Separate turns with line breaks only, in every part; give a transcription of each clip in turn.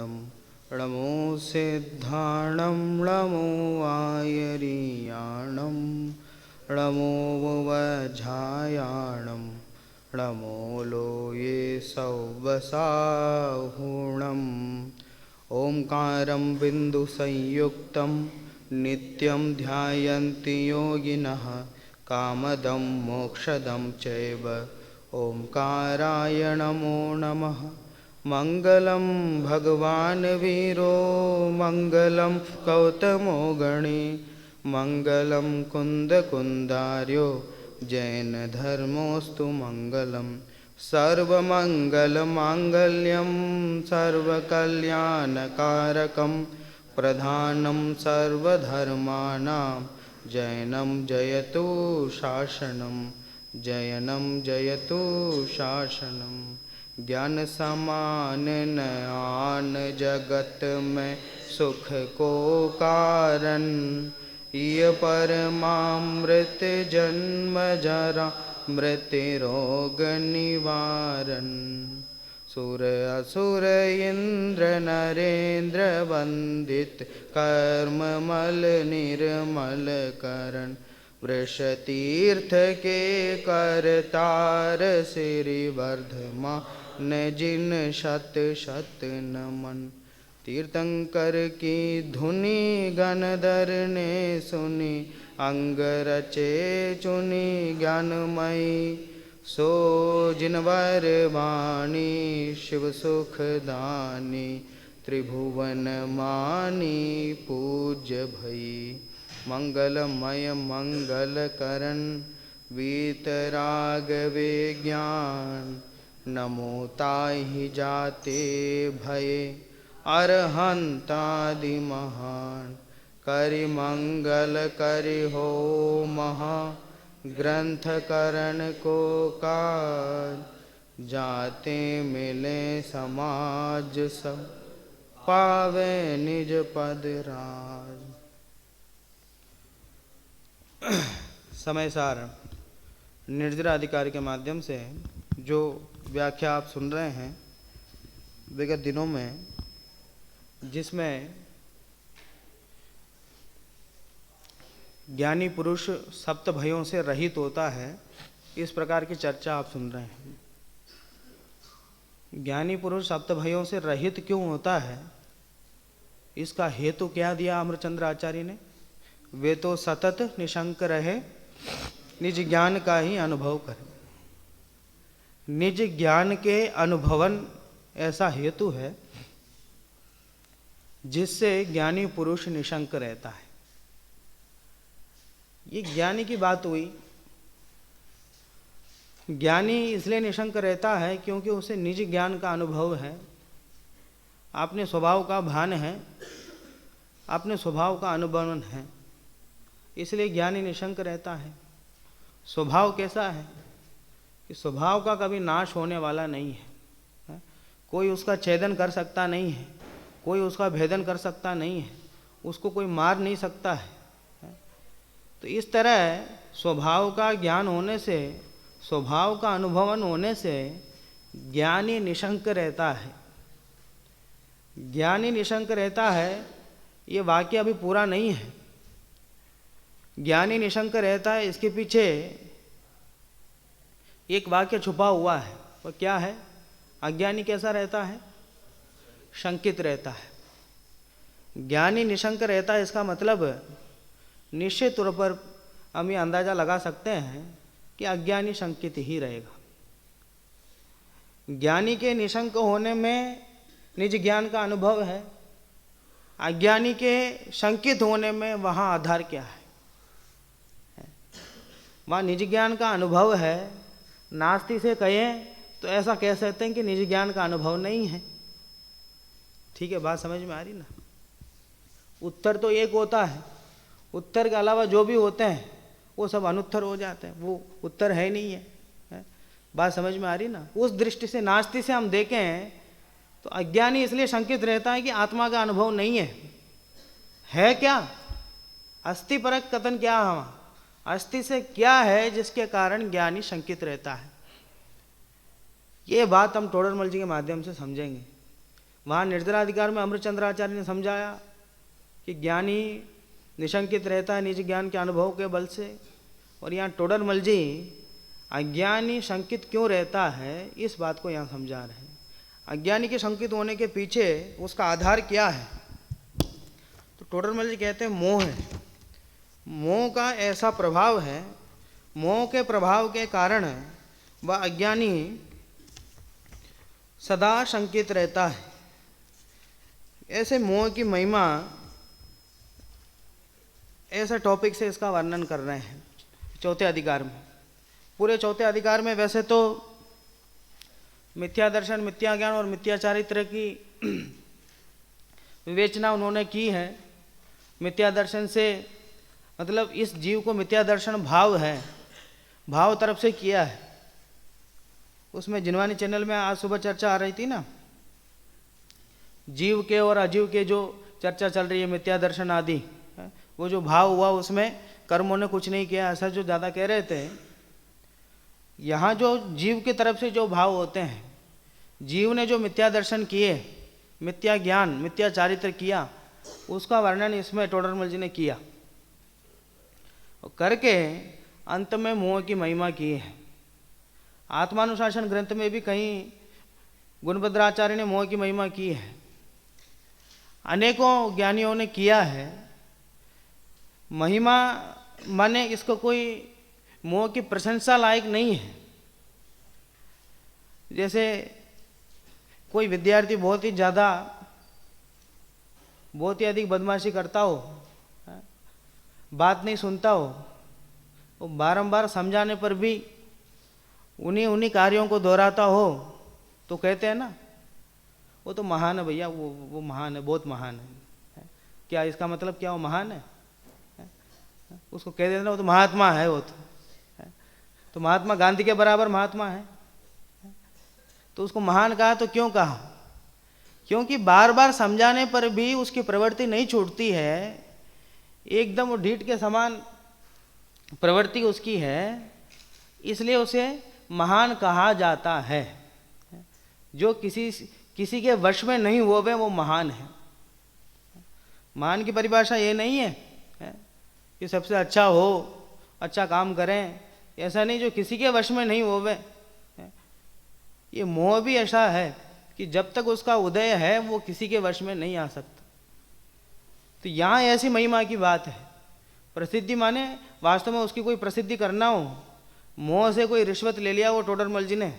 नमो सिद्धाणं नमो आयर्याणं नमो वज्रायाणं नमो लोये सौवसाहुणम् ओंकारं बिन्दुसंयुक्तं नित्यं ध्यायन्ति योगिनः कामदं मोक्षदं चैव ओंकाराय नमो नमः। मंगलम भगवान वीरो मंगलम गौतमो गणे मंगलम कुंद कुंदार्यो जैन धर्मोस्तु मंगलम सर्वमंगल मांगल्यम सर्वकल्याणकारकम प्रधानम सर्वधर्माणां जैनम जयतु शासनम जैनम जयतु शासनम। ज्ञान समान नयान जगत में सुख को कारण ये परमामृत जन्म जरा मृत्यु रोग निवारण। सुर असुर इंद्र नरेंद्र वंदित कर्म मल निर्मल करण वृषतीर्थ के करतार श्री वर्धमान न जिन शत शत नमन। तीर्थंकर की धुनि गणधर ने सुनी अंग रचे चुनी ज्ञानमयी सो जिनवर वाणी शिव सुख दानी त्रिभुवन मानी पूज्य भई। मंगलमय मंगल करण वीतराग विज्ञान नमो ताहि जाते भय अरहंतादि महान। करि मंगल करि हो महा ग्रंथ करण को काज जाते मिले समाज सब पावे निज पद राज। समय सार निर्जरा अधिकारी के माध्यम से जो व्याख्या आप सुन रहे हैं विगत दिनों में, जिसमें ज्ञानी पुरुष सप्त भयों से रहित होता है, इस प्रकार की चर्चा आप सुन रहे हैं। ज्ञानी पुरुष सप्त भयों से रहित क्यों होता है, इसका हेतु क्या दिया अमरचंद्र आचार्य ने। वे तो सतत निशंक रहे, निज ज्ञान का ही अनुभव करें। निज ज्ञान के अनुभवन ऐसा हेतु है जिससे ज्ञानी पुरुष निशंक रहता है। ये ज्ञानी की बात हुई। ज्ञानी इसलिए निशंक रहता है क्योंकि उसे निज ज्ञान का अनुभव है, अपने स्वभाव का भान है, अपने स्वभाव का अनुभवन है, इसलिए ज्ञानी निशंक रहता है। स्वभाव कैसा है कि स्वभाव का कभी नाश होने वाला नहीं है, कोई उसका छेदन कर सकता नहीं है, कोई उसका भेदन कर सकता नहीं है, उसको कोई मार नहीं सकता है। तो इस तरह स्वभाव का ज्ञान होने से, स्वभाव का अनुभवन होने से ज्ञानी निशंक रहता है। ज्ञानी निशंक रहता है, ये वाक्य अभी पूरा नहीं है। ज्ञानी निशंक रहता है, इसके पीछे एक वाक्य छुपा हुआ है। वो क्या है? अज्ञानी कैसा रहता है? शंकित रहता है। ज्ञानी निशंक रहता है, इसका मतलब निश्चित तौर पर हम ये अंदाजा लगा सकते हैं कि अज्ञानी शंकित ही रहेगा। ज्ञानी के निशंक होने में निज ज्ञान का अनुभव है, अज्ञानी के शंकित होने में वहाँ आधार क्या है? वहाँ निज ज्ञान का अनुभव है। नास्ति से कहें तो ऐसा कह सकते हैं कि निज ज्ञान का अनुभव नहीं है। ठीक है, बात समझ में आ रही ना? उत्तर तो एक होता है, उत्तर के अलावा जो भी होते हैं वो सब अनुत्तर हो जाते हैं, वो उत्तर है नहीं है। बात समझ में आ रही ना? उस दृष्टि से नास्ति से हम देखें तो अज्ञानी इसलिए शंकित रहता है कि आत्मा का अनुभव नहीं है क्या? अस्थि परक कथन क्या है? अस्थि से क्या है जिसके कारण ज्ञानी शंकित रहता है? ये बात हम टोडरमल जी के माध्यम से समझेंगे। वहाँ निर्जराधिकार में अमृतचंद्राचार्य ने समझाया कि ज्ञानी निशंकित रहता है निज ज्ञान के अनुभव के बल से, और यहाँ टोडरमल जी अज्ञानी शंकित क्यों रहता है इस बात को यहाँ समझा रहे हैं। अज्ञानी के शंकित होने के पीछे उसका आधार क्या है, तो टोडरमल जी कहते हैं मोह है। मोह का ऐसा प्रभाव है, मोह के प्रभाव के कारण वह अज्ञानी सदा शंकित रहता है। ऐसे मोह की महिमा ऐसा टॉपिक से इसका वर्णन कर रहे हैं चौथे अधिकार में। पूरे चौथे अधिकार में वैसे तो मिथ्या दर्शन, मिथ्या ज्ञान और मिथ्या चारित्र की विवेचना उन्होंने की है। मिथ्या दर्शन से मतलब इस जीव को मिथ्या दर्शन भाव है, भाव तरफ से किया है। उसमें जिनवानी चैनल में आज सुबह चर्चा आ रही थी ना, जीव के और अजीव के जो चर्चा चल रही है मिथ्या दर्शन आदि, वो जो भाव हुआ उसमें कर्मों ने कुछ नहीं किया, ऐसा जो ज़्यादा कह रहे थे। यहाँ जो जीव की तरफ से जो भाव होते हैं, जीव ने जो मिथ्या दर्शन किए, मिथ्या ज्ञान, मिथ्या चारित्र किया, उसका वर्णन इसमें टोडरमल जी ने किया और करके अंत में मोह की महिमा की है। आत्मानुशासन ग्रंथ में भी कहीं गुणभद्राचार्य ने मोह की महिमा की है, अनेकों ज्ञानियों ने किया है। महिमा माने इसको कोई मोह की प्रशंसा लायक नहीं है। जैसे कोई विद्यार्थी बहुत ही अधिक बदमाशी करता हो, बात नहीं सुनता हो, वो बारंबार समझाने पर भी उन्हीं कार्यों को दोहराता हो, तो कहते हैं ना वो तो महान है भैया, वो महान है, बहुत महान है। क्या इसका मतलब क्या वो महान है? उसको कह देना वो तो महात्मा है, वो तो महात्मा गांधी के बराबर महात्मा है। तो उसको महान कहा तो क्यों कहा? क्योंकि बार बार समझाने पर भी उसकी प्रवृत्ति नहीं छूटती है, एकदम वो ढीठ के समान प्रवृत्ति उसकी है, इसलिए उसे महान कहा जाता है। जो किसी के वश में नहीं हुए वो महान है। महान की परिभाषा ये नहीं है कि सबसे अच्छा हो, अच्छा काम करें, ऐसा नहीं, जो किसी के वश में नहीं होवे। ये मोह भी ऐसा है कि जब तक उसका उदय है वो किसी के वश में नहीं आ सकता। तो यहाँ ऐसी महिमा की बात है। प्रसिद्धि माने वास्तव में उसकी कोई प्रसिद्धि करना हो, मोह से कोई रिश्वत ले लिया वो टोडरमल जी ने,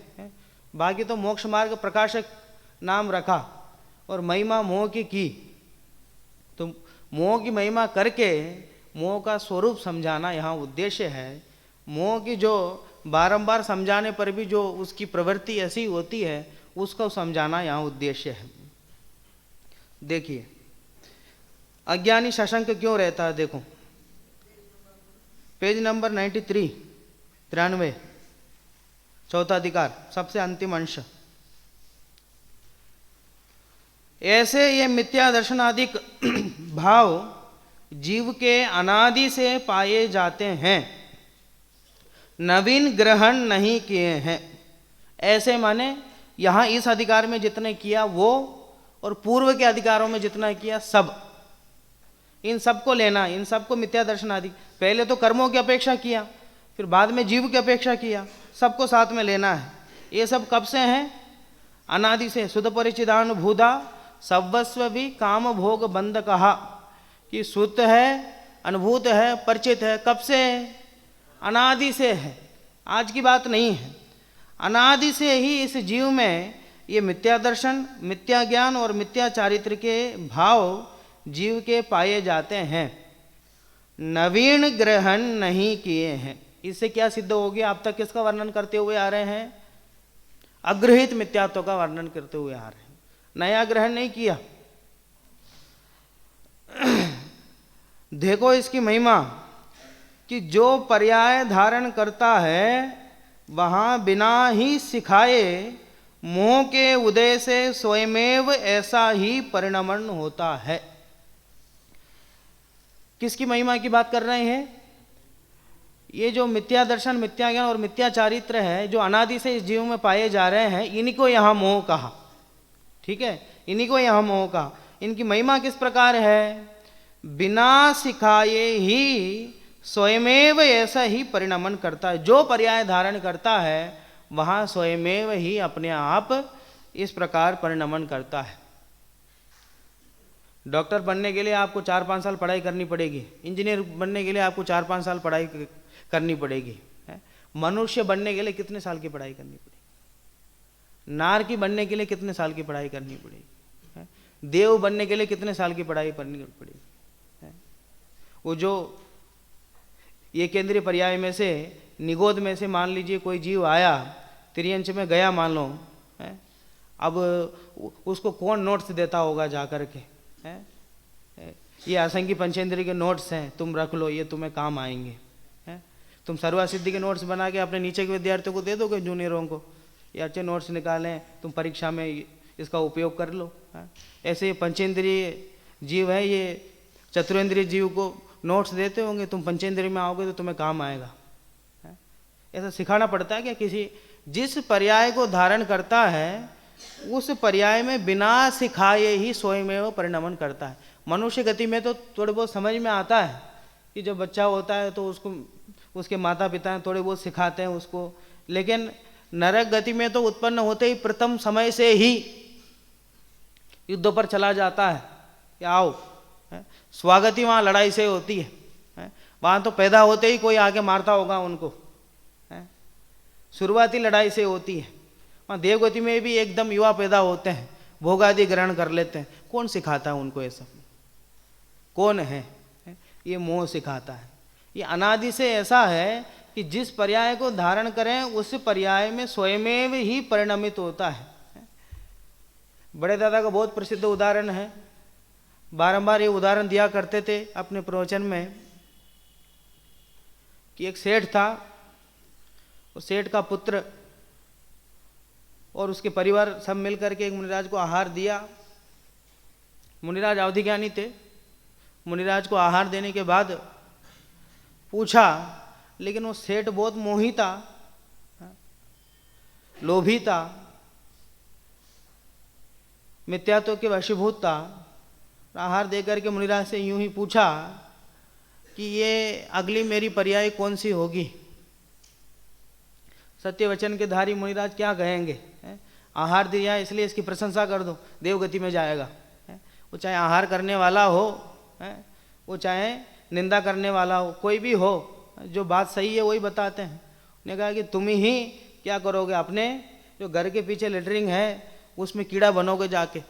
बाकी तो मोक्ष मार्ग प्रकाशक नाम रखा और महिमा मोह की। तो मोह की महिमा करके मोह का स्वरूप समझाना यहाँ उद्देश्य है। मोह की जो बारंबार समझाने पर भी जो उसकी प्रवृत्ति ऐसी होती है उसको समझाना यहाँ उद्देश्य है। देखिए अज्ञानी सशंक क्यों रहता है, देखो पेज नंबर 93 चौथा अधिकार सबसे अंतिम अंश। ऐसे ये मिथ्या दर्शनादिक भाव जीव के अनादि से पाए जाते हैं, नवीन ग्रहण नहीं किए हैं। ऐसे माने यहाँ इस अधिकार में जितने किया वो और पूर्व के अधिकारों में जितना किया सब, इन सबको लेना, इन सबको मिथ्या दर्शन आदि। पहले तो कर्मों की अपेक्षा किया, फिर बाद में जीव की अपेक्षा किया, सबको साथ में लेना है। ये सब कब से हैं? अनादि से। शुद्ध परिचिदानुभूता सर्वस्व भी काम भोग बंद कहा कि शुद्ध है, अनुभूत है, परिचित है। कब से? अनादि से है, आज की बात नहीं है। अनादि से ही इस जीव में ये मिथ्या दर्शन, मिथ्या ज्ञान और मिथ्या चारित्र के भाव जीव के पाए जाते हैं, नवीन ग्रहण नहीं किए हैं। इससे क्या सिद्ध हो गया? अब तक किसका वर्णन करते हुए आ रहे हैं? अग्रहित मिथ्यात्व का वर्णन करते हुए आ रहे हैं, नया ग्रहण नहीं किया। देखो इसकी महिमा कि जो पर्याय धारण करता है वहां बिना ही सिखाए मोह के उदय से स्वयमेव ऐसा ही परिणमन होता है। किसकी महिमा की बात कर रहे हैं? ये जो मिथ्या दर्शन, मिथ्या ज्ञान और मिथ्या चारित्र है जो अनादि से इस जीव में पाए जा रहे हैं, इन्हीं को यहां मोह कहा। ठीक है, इन्हीं को यहाँ मोह का। इनकी महिमा किस प्रकार है? बिना सिखाए ही स्वयमेव ऐसा ही परिणमन करता है। जो पर्याय धारण करता है वहाँ स्वयमेव ही अपने आप इस प्रकार परिणमन करता है। डॉक्टर बनने के लिए आपको 4-5 साल पढ़ाई करनी पड़ेगी, इंजीनियर बनने के लिए आपको 4-5 साल पढ़ाई करनी पड़ेगी। मनुष्य बनने के लिए कितने साल की पढ़ाई करनी पड़ेगी? नार की बनने के लिए कितने साल की पढ़ाई करनी पड़ेगी? देव बनने के लिए कितने साल की पढ़ाई करनी पड़ेगी? वो जो ये केंद्रीय पर्याय में से निगोद में से मान लीजिए कोई जीव आया, त्रियंच में गया मान लो, अब उसको कौन नोट्स देता होगा जा कर के? ये असंख्य पंचेंद्रिय के नोट्स हैं, तुम रख लो, ये तुम्हें काम आएंगे। तुम सर्वासिद्धि के नोट्स बना के अपने नीचे के विद्यार्थियों को दे दोगे, जूनियरों को, ये अच्छे नोट्स निकालें, तुम परीक्षा में इसका उपयोग कर लो। ऐसे ये पंचेंद्रिय जीव है, ये चतुरेंद्रिय जीव को नोट्स देते होंगे, तुम पंचेंद्रिय में आओगे तो तुम्हें काम आएगा। ऐसा सिखाना पड़ता है क्या? किसी जिस पर्याय को धारण करता है उस पर्याय में बिना सिखाए ही स्वयमेव परिणमन करता है। मनुष्य गति में तो थोड़े बहुत समझ में आता है कि जब बच्चा होता है तो उसको उसके माता पिता थोड़े बहुत सिखाते हैं उसको, लेकिन नरक गति में तो उत्पन्न होते ही प्रथम समय से ही युद्ध पर चला जाता है कि आओ। स्वागत ही वहाँ लड़ाई से होती है। वहाँ तो पैदा होते ही कोई आके मारता होगा उनको, शुरुआती लड़ाई से होती है। वहाँ देवगति में भी एकदम युवा पैदा होते हैं, भोग आदि ग्रहण कर लेते हैं। कौन सिखाता है उनको ये सब? कौन है? ये मोह सिखाता है। ये अनादि से ऐसा है कि जिस पर्याय को धारण करें उस पर्याय में स्वयमेव ही परिणमित होता है। बड़े दादा का बहुत प्रसिद्ध उदाहरण है, बारंबार ये उदाहरण दिया करते थे अपने प्रवचन में, कि एक सेठ था, और सेठ का पुत्र और उसके परिवार सब मिलकर के एक मुनिराज को आहार दिया। मुनिराज अवधि ज्ञानी थे। मुनिराज को आहार देने के बाद पूछा, लेकिन वो सेठ बहुत मोही था, लोभी था, मिथ्यात्व के वशीभूत था। आहार देकर के मुनिराज से यूं ही पूछा कि ये अगली मेरी पर्याय कौन सी होगी? सत्य वचन के धारी मुनिराज क्या कहेंगे? आहार दिया इसलिए इसकी प्रशंसा कर दो, देवगति में जाएगा। वो चाहे आहार करने वाला हो, वो चाहे निंदा करने वाला हो, कोई भी हो, जो बात सही है वही बताते हैं। उन्होंने कहा कि तुम ही क्या करोगे? अपने जो घर के पीछे लेटरिंग है उसमें कीड़ा बनोगे जाके।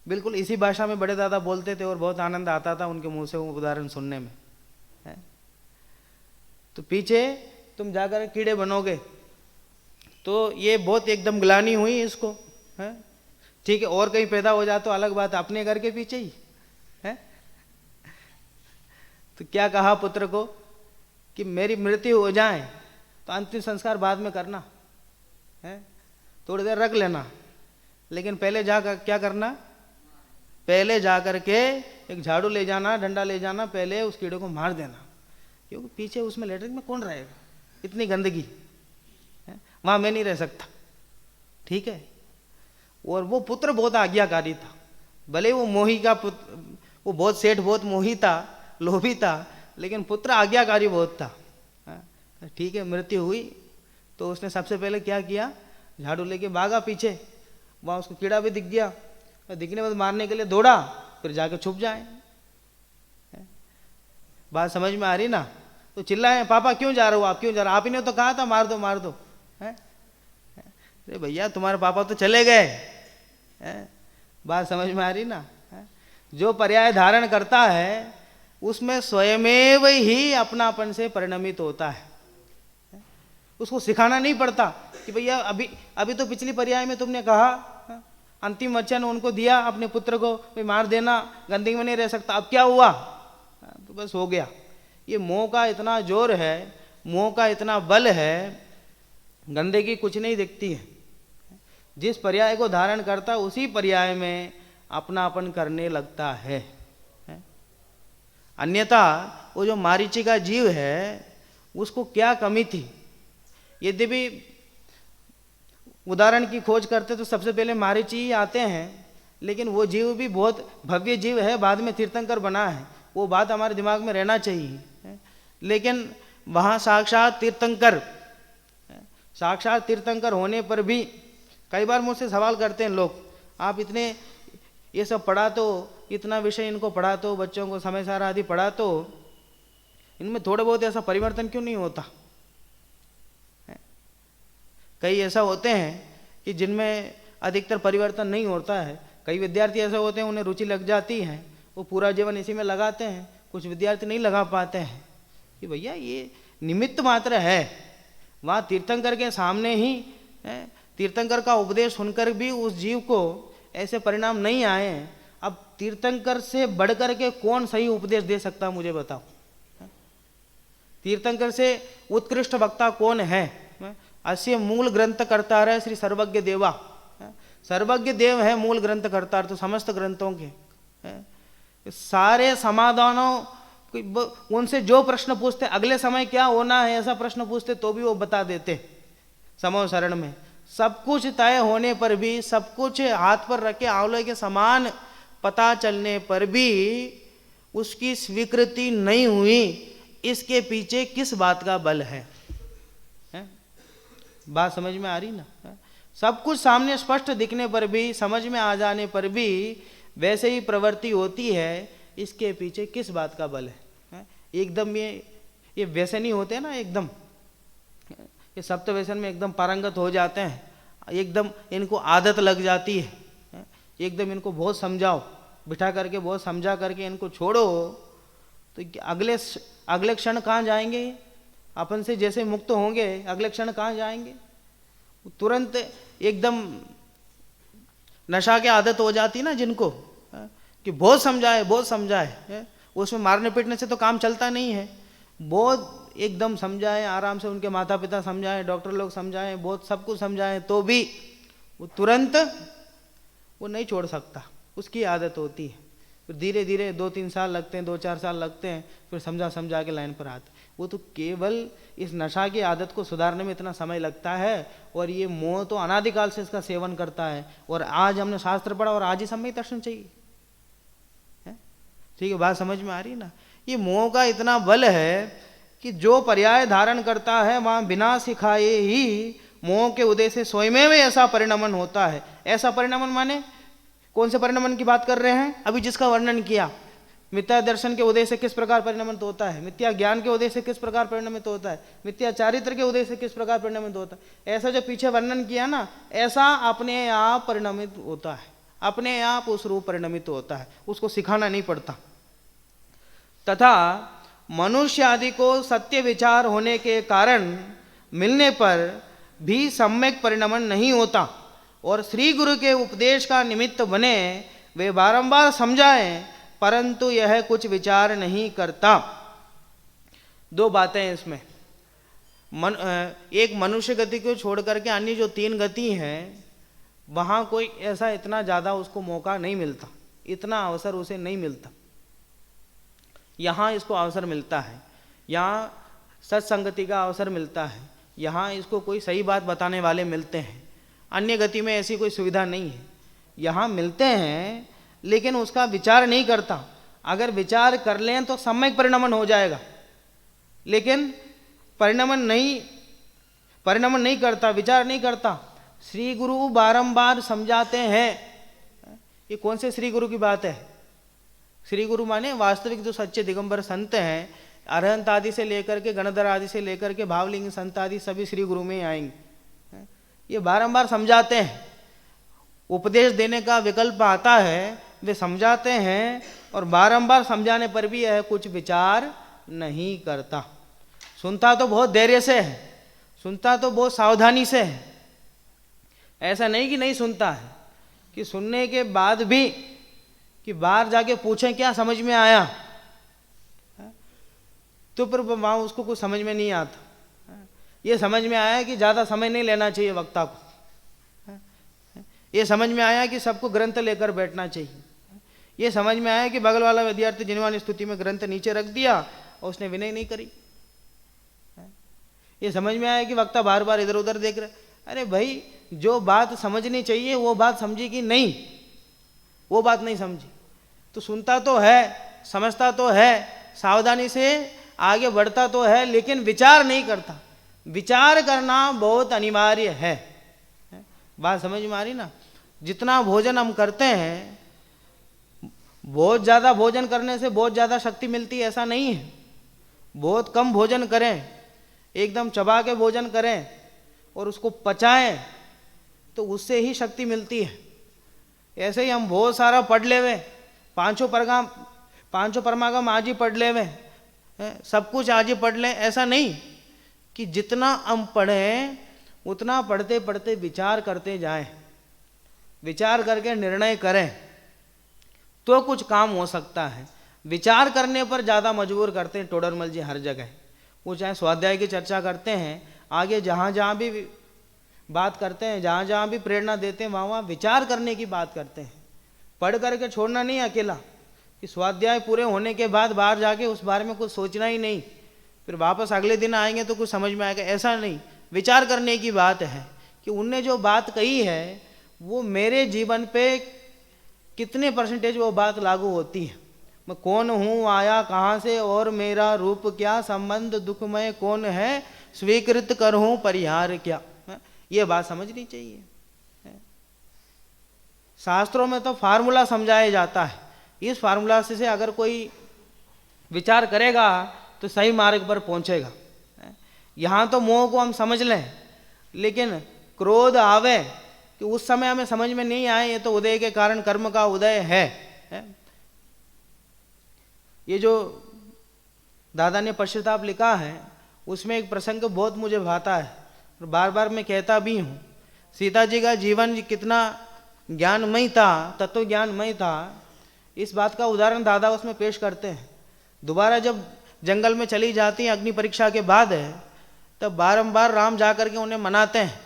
बिल्कुल इसी भाषा में बड़े दादा बोलते थे और बहुत आनंद आता था उनके मुंह से वो उदाहरण सुनने में। तो पीछे तुम जाकर कीड़े बनोगे, तो ये बहुत एकदम ग्लानि हुई इसको, है ठीक है। और कहीं पैदा हो जाए तो अलग बात, अपने घर के पीछे ही है। तो क्या कहा पुत्र को कि मेरी मृत्यु हो जाए तो अंतिम संस्कार बाद में करना है, थोड़ी देर रख लेना, लेकिन पहले जाकर क्या करना? पहले जाकर के एक झाड़ू ले जाना, डंडा ले जाना, पहले उस कीड़े को मार देना, क्योंकि पीछे उसमें लेटरिन में कौन रहेगा? इतनी गंदगी है, वहां मैं नहीं रह सकता, ठीक है। और वो पुत्र बहुत आज्ञाकारी था, भले वो मोही का पुत्र, वो बहुत सेठ, बहुत मोही था, लोभी था, लेकिन पुत्र आज्ञाकारी बहुत था। ठीक है, मृत्यु हुई तो उसने सबसे पहले क्या किया? झाड़ू लेके भागा पीछे, वहां उसको कीड़ा भी दिख गया, दिखने में मारने के लिए दौड़ा, फिर जाके छुप जाए। बात समझ में आ रही ना? तो चिल्लाए, पापा क्यों जा रहे हो आप, क्यों जा रहे हो? आप ही ने तो कहा था मार दो मार दो। अरे भैया तुम्हारे पापा तो चले गए। बात समझ में आ रही ना? जो पर्याय धारण करता है उसमें स्वयमेव ही अपनापन से परिणमित होता है। उसको सिखाना नहीं पड़ता कि भैया अभी तो पिछली पर्याय में तुमने कहा, अंतिम वचन उनको दिया अपने पुत्र को, भाई मार देना, गंदगी में नहीं रह सकता, अब क्या हुआ? तो बस हो गया। ये मोह का इतना जोर है, मोह का इतना बल है, गंदगी कुछ नहीं दिखती है। जिस पर्याय को धारण करता उसी पर्याय में अपनापन करने लगता है। अन्यथा वो जो मारीची का जीव है उसको क्या कमी थी? यद्यपि उदाहरण की खोज करते तो सबसे पहले मारीची ही आते हैं, लेकिन वो जीव भी बहुत भव्य जीव है, बाद में तीर्थंकर बना है, वो बात हमारे दिमाग में रहना चाहिए। लेकिन वहाँ साक्षात तीर्थंकर होने पर भी कई बार मुझसे सवाल करते हैं लोग, आप इतने ये सब पढ़ा तो, इतना विषय इनको पढ़ा तो, बच्चों को समय सारा आदि पढ़ा तो, इनमें थोड़े बहुत ऐसा परिवर्तन क्यों नहीं होता? कई ऐसा होते हैं कि जिनमें अधिकतर परिवर्तन नहीं होता है। कई विद्यार्थी ऐसे होते हैं उन्हें रुचि लग जाती है, वो पूरा जीवन इसी में लगाते हैं। कुछ विद्यार्थी नहीं लगा पाते हैं कि भैया ये निमित्त मात्र है। वहाँ तीर्थंकर के सामने ही तीर्थंकर का उपदेश सुनकर भी उस जीव को ऐसे परिणाम नहीं आए हैं। अब तीर्थंकर से बढ़कर के कौन सही उपदेश दे सकता, मुझे बताओ। तीर्थंकर से उत्कृष्ट वक्ता कौन है? अस्य मूल ग्रंथ करतार है श्री सर्वज्ञ देवा। सर्वज्ञ देव है मूल ग्रंथ करतार तो समस्त ग्रंथों के। सारे समाधानों, उनसे जो प्रश्न पूछते, अगले समय क्या होना है ऐसा प्रश्न पूछते तो भी वो बता देते समो शरण में। सब कुछ तय होने पर भी, सब कुछ हाथ पर रखे आंवले के समान पता चलने पर भी उसकी स्वीकृति नहीं हुई, इसके पीछे किस बात का बल है? बात समझ में आ रही ना? सब कुछ सामने स्पष्ट दिखने पर भी, समझ में आ जाने पर भी वैसे ही प्रवृत्ति होती है, इसके पीछे किस बात का बल है? एकदम ये वैसे नहीं होते ना, एकदम ये सप्त व्यसन में एकदम पारंगत हो जाते हैं, एकदम इनको आदत लग जाती है, एकदम इनको बहुत समझाओ, बिठा करके बहुत समझा करके इनको छोड़ो तो अगले क्षण कहाँ जाएंगे? अपन से जैसे मुक्त होंगे अगले क्षण कहाँ जाएंगे? तुरंत एकदम नशा की आदत हो जाती ना जिनको, कि बहुत समझाए, उसमें मारने पीटने से तो काम चलता नहीं है। बहुत एकदम समझाए, आराम से उनके माता पिता समझाएं, डॉक्टर लोग समझाएं, बहुत सब कुछ समझाएं, तो भी वो तुरंत वो नहीं छोड़ सकता, उसकी आदत होती है। फिर धीरे धीरे 2-3 साल लगते हैं, 2-4 साल लगते हैं, फिर समझा के लाइन पर आते। वो तो केवल इस नशा की आदत को सुधारने में इतना समय लगता है, और ये मोह तो अनादिकाल से इसका सेवन करता है। और आज हमने शास्त्र पढ़ा और आज ही समय दर्शन चाहिए, ठीक है? बात समझ में आ रही ना? ये मोह का इतना बल है कि जो पर्याय धारण करता है वहां बिना सिखाए ही मोह के उदय से स्वयं में ऐसा परिणमन होता है। ऐसा परिणमन माने कौन से परिणमन की बात कर रहे हैं? अभी जिसका वर्णन किया, मिथ्या दर्शन के उदय से किस प्रकार परिणमित होता है, मिथ्या ज्ञान के उदय से किस प्रकार परिणमित होता है, मिथ्या चारित्र के उदय से किस प्रकार परिणमित होता है, ऐसा जो पीछे वर्णन किया ना, ऐसा अपने आप परिणमित होता है, अपने आप उस रूप परिणमित होता है, उसको सिखाना नहीं पड़ता। तथा मनुष्य आदि को सत्य विचार होने के कारण मिलने पर भी सम्यक परिणमन नहीं होता, और श्री गुरु के उपदेश का निमित्त बने वे बारंबार समझाएं, परंतु यह कुछ विचार नहीं करता। दो बातें हैं इसमें। एक मनुष्य गति को छोड़ करके अन्य जो 3 गति हैं, वहाँ कोई ऐसा इतना ज़्यादा उसको मौका नहीं मिलता, इतना अवसर उसे नहीं मिलता। यहाँ इसको अवसर मिलता है, यहाँ सत्संगति का अवसर मिलता है, यहाँ इसको कोई सही बात बताने वाले मिलते हैं। अन्य गति में ऐसी कोई सुविधा नहीं है। यहाँ मिलते हैं लेकिन उसका विचार नहीं करता। अगर विचार कर लें तो सम्यक परिणमन हो जाएगा, लेकिन परिणमन नहीं करता, विचार नहीं करता। श्री गुरु बारंबार समझाते हैं। ये कौन से श्री गुरु की बात है? श्री गुरु माने वास्तविक जो सच्चे दिगंबर संत हैं, अरहंत आदि से लेकर के गणधर आदि से लेकर के भावलिंग संत आदि सभी श्री गुरु में आएंगे। ये बारंबार समझाते हैं, उपदेश देने का विकल्प आता है, वे समझाते हैं, और बारंबार समझाने पर भी यह कुछ विचार नहीं करता। सुनता तो बहुत धैर्य से है, सुनता तो बहुत सावधानी से है, ऐसा नहीं कि नहीं सुनता है, कि सुनने के बाद भी कि बाहर जाके पूछें क्या समझ में आया, तो फिर वहाँ उसको कुछ समझ में नहीं आता। ये समझ में आया कि ज़्यादा समय नहीं लेना चाहिए वक्ता को, ये समझ में आया कि सबको ग्रंथ लेकर बैठना चाहिए, ये समझ में आया कि बगल वाला विद्यार्थी जिनवानी स्तुति में ग्रंथ नीचे रख दिया और उसने विनय नहीं करी, ये समझ में आया कि वक्ता बार बार इधर उधर देख रहे। अरे भाई, जो बात समझनी चाहिए वो बात समझी कि नहीं, वो बात नहीं समझी। तो सुनता तो है, समझता तो है, सावधानी से आगे बढ़ता तो है, लेकिन विचार नहीं करता। विचार करना बहुत अनिवार्य है। बात समझ में आ रही ना? जितना भोजन हम करते हैं, बहुत ज़्यादा भोजन करने से बहुत ज़्यादा शक्ति मिलती है ऐसा नहीं है। बहुत कम भोजन करें, एकदम चबा के भोजन करें और उसको पचाएं तो उससे ही शक्ति मिलती है। ऐसे ही हम बहुत सारा पढ़ लेवे, पांचों परमागम आज ही पढ़ लेवे, सब कुछ आज ही पढ़ लें, ऐसा नहीं। कि जितना हम पढ़ें उतना पढ़ते पढ़ते विचार करते जाएं, विचार करके निर्णय करें तो कुछ काम हो सकता है। विचार करने पर ज़्यादा मजबूर करते हैं टोडरमल जी हर जगह। वो चाहे स्वाध्याय की चर्चा करते हैं, आगे जहाँ जहाँ भी बात करते हैं, जहाँ जहाँ भी प्रेरणा देते हैं, वहाँ वहाँ विचार करने की बात करते हैं। पढ़ करके छोड़ना नहीं अकेला, कि स्वाध्याय पूरे होने के बाद बाहर जाके उस बारे में कुछ सोचना ही नहीं, फिर वापस अगले दिन आएंगे तो कुछ समझ में आएगा, ऐसा नहीं। विचार करने की बात है कि उनने जो बात कही है वो मेरे जीवन पे कितने परसेंटेज वो बात लागू होती है। मैं कौन हूँ, आया कहाँ से और मेरा रूप क्या, संबंध दुखमय कौन है, स्वीकृत करूँ परिहार क्या, ये बात समझनी चाहिए। शास्त्रों में तो फार्मूला समझाया जाता है, इस फार्मूला से अगर कोई विचार करेगा तो सही मार्ग पर पहुंचेगा। यहाँ तो मोह को हम समझ लें, लेकिन क्रोध आवे कि उस समय हमें समझ में नहीं आए, ये तो उदय के कारण कर्म का उदय है। ये जो दादा ने पश्चाताप लिखा है उसमें एक प्रसंग बहुत मुझे भाता है और बार बार मैं कहता भी हूँ। सीता जी का जीवन कितना ज्ञानमय था, तत्व ज्ञानमय था, इस बात का उदाहरण दादा उसमें पेश करते हैं। दोबारा जब जंगल में चली जाती हैं अग्नि परीक्षा के बाद है, तब बारंबार राम जा कर के उन्हें मनाते हैं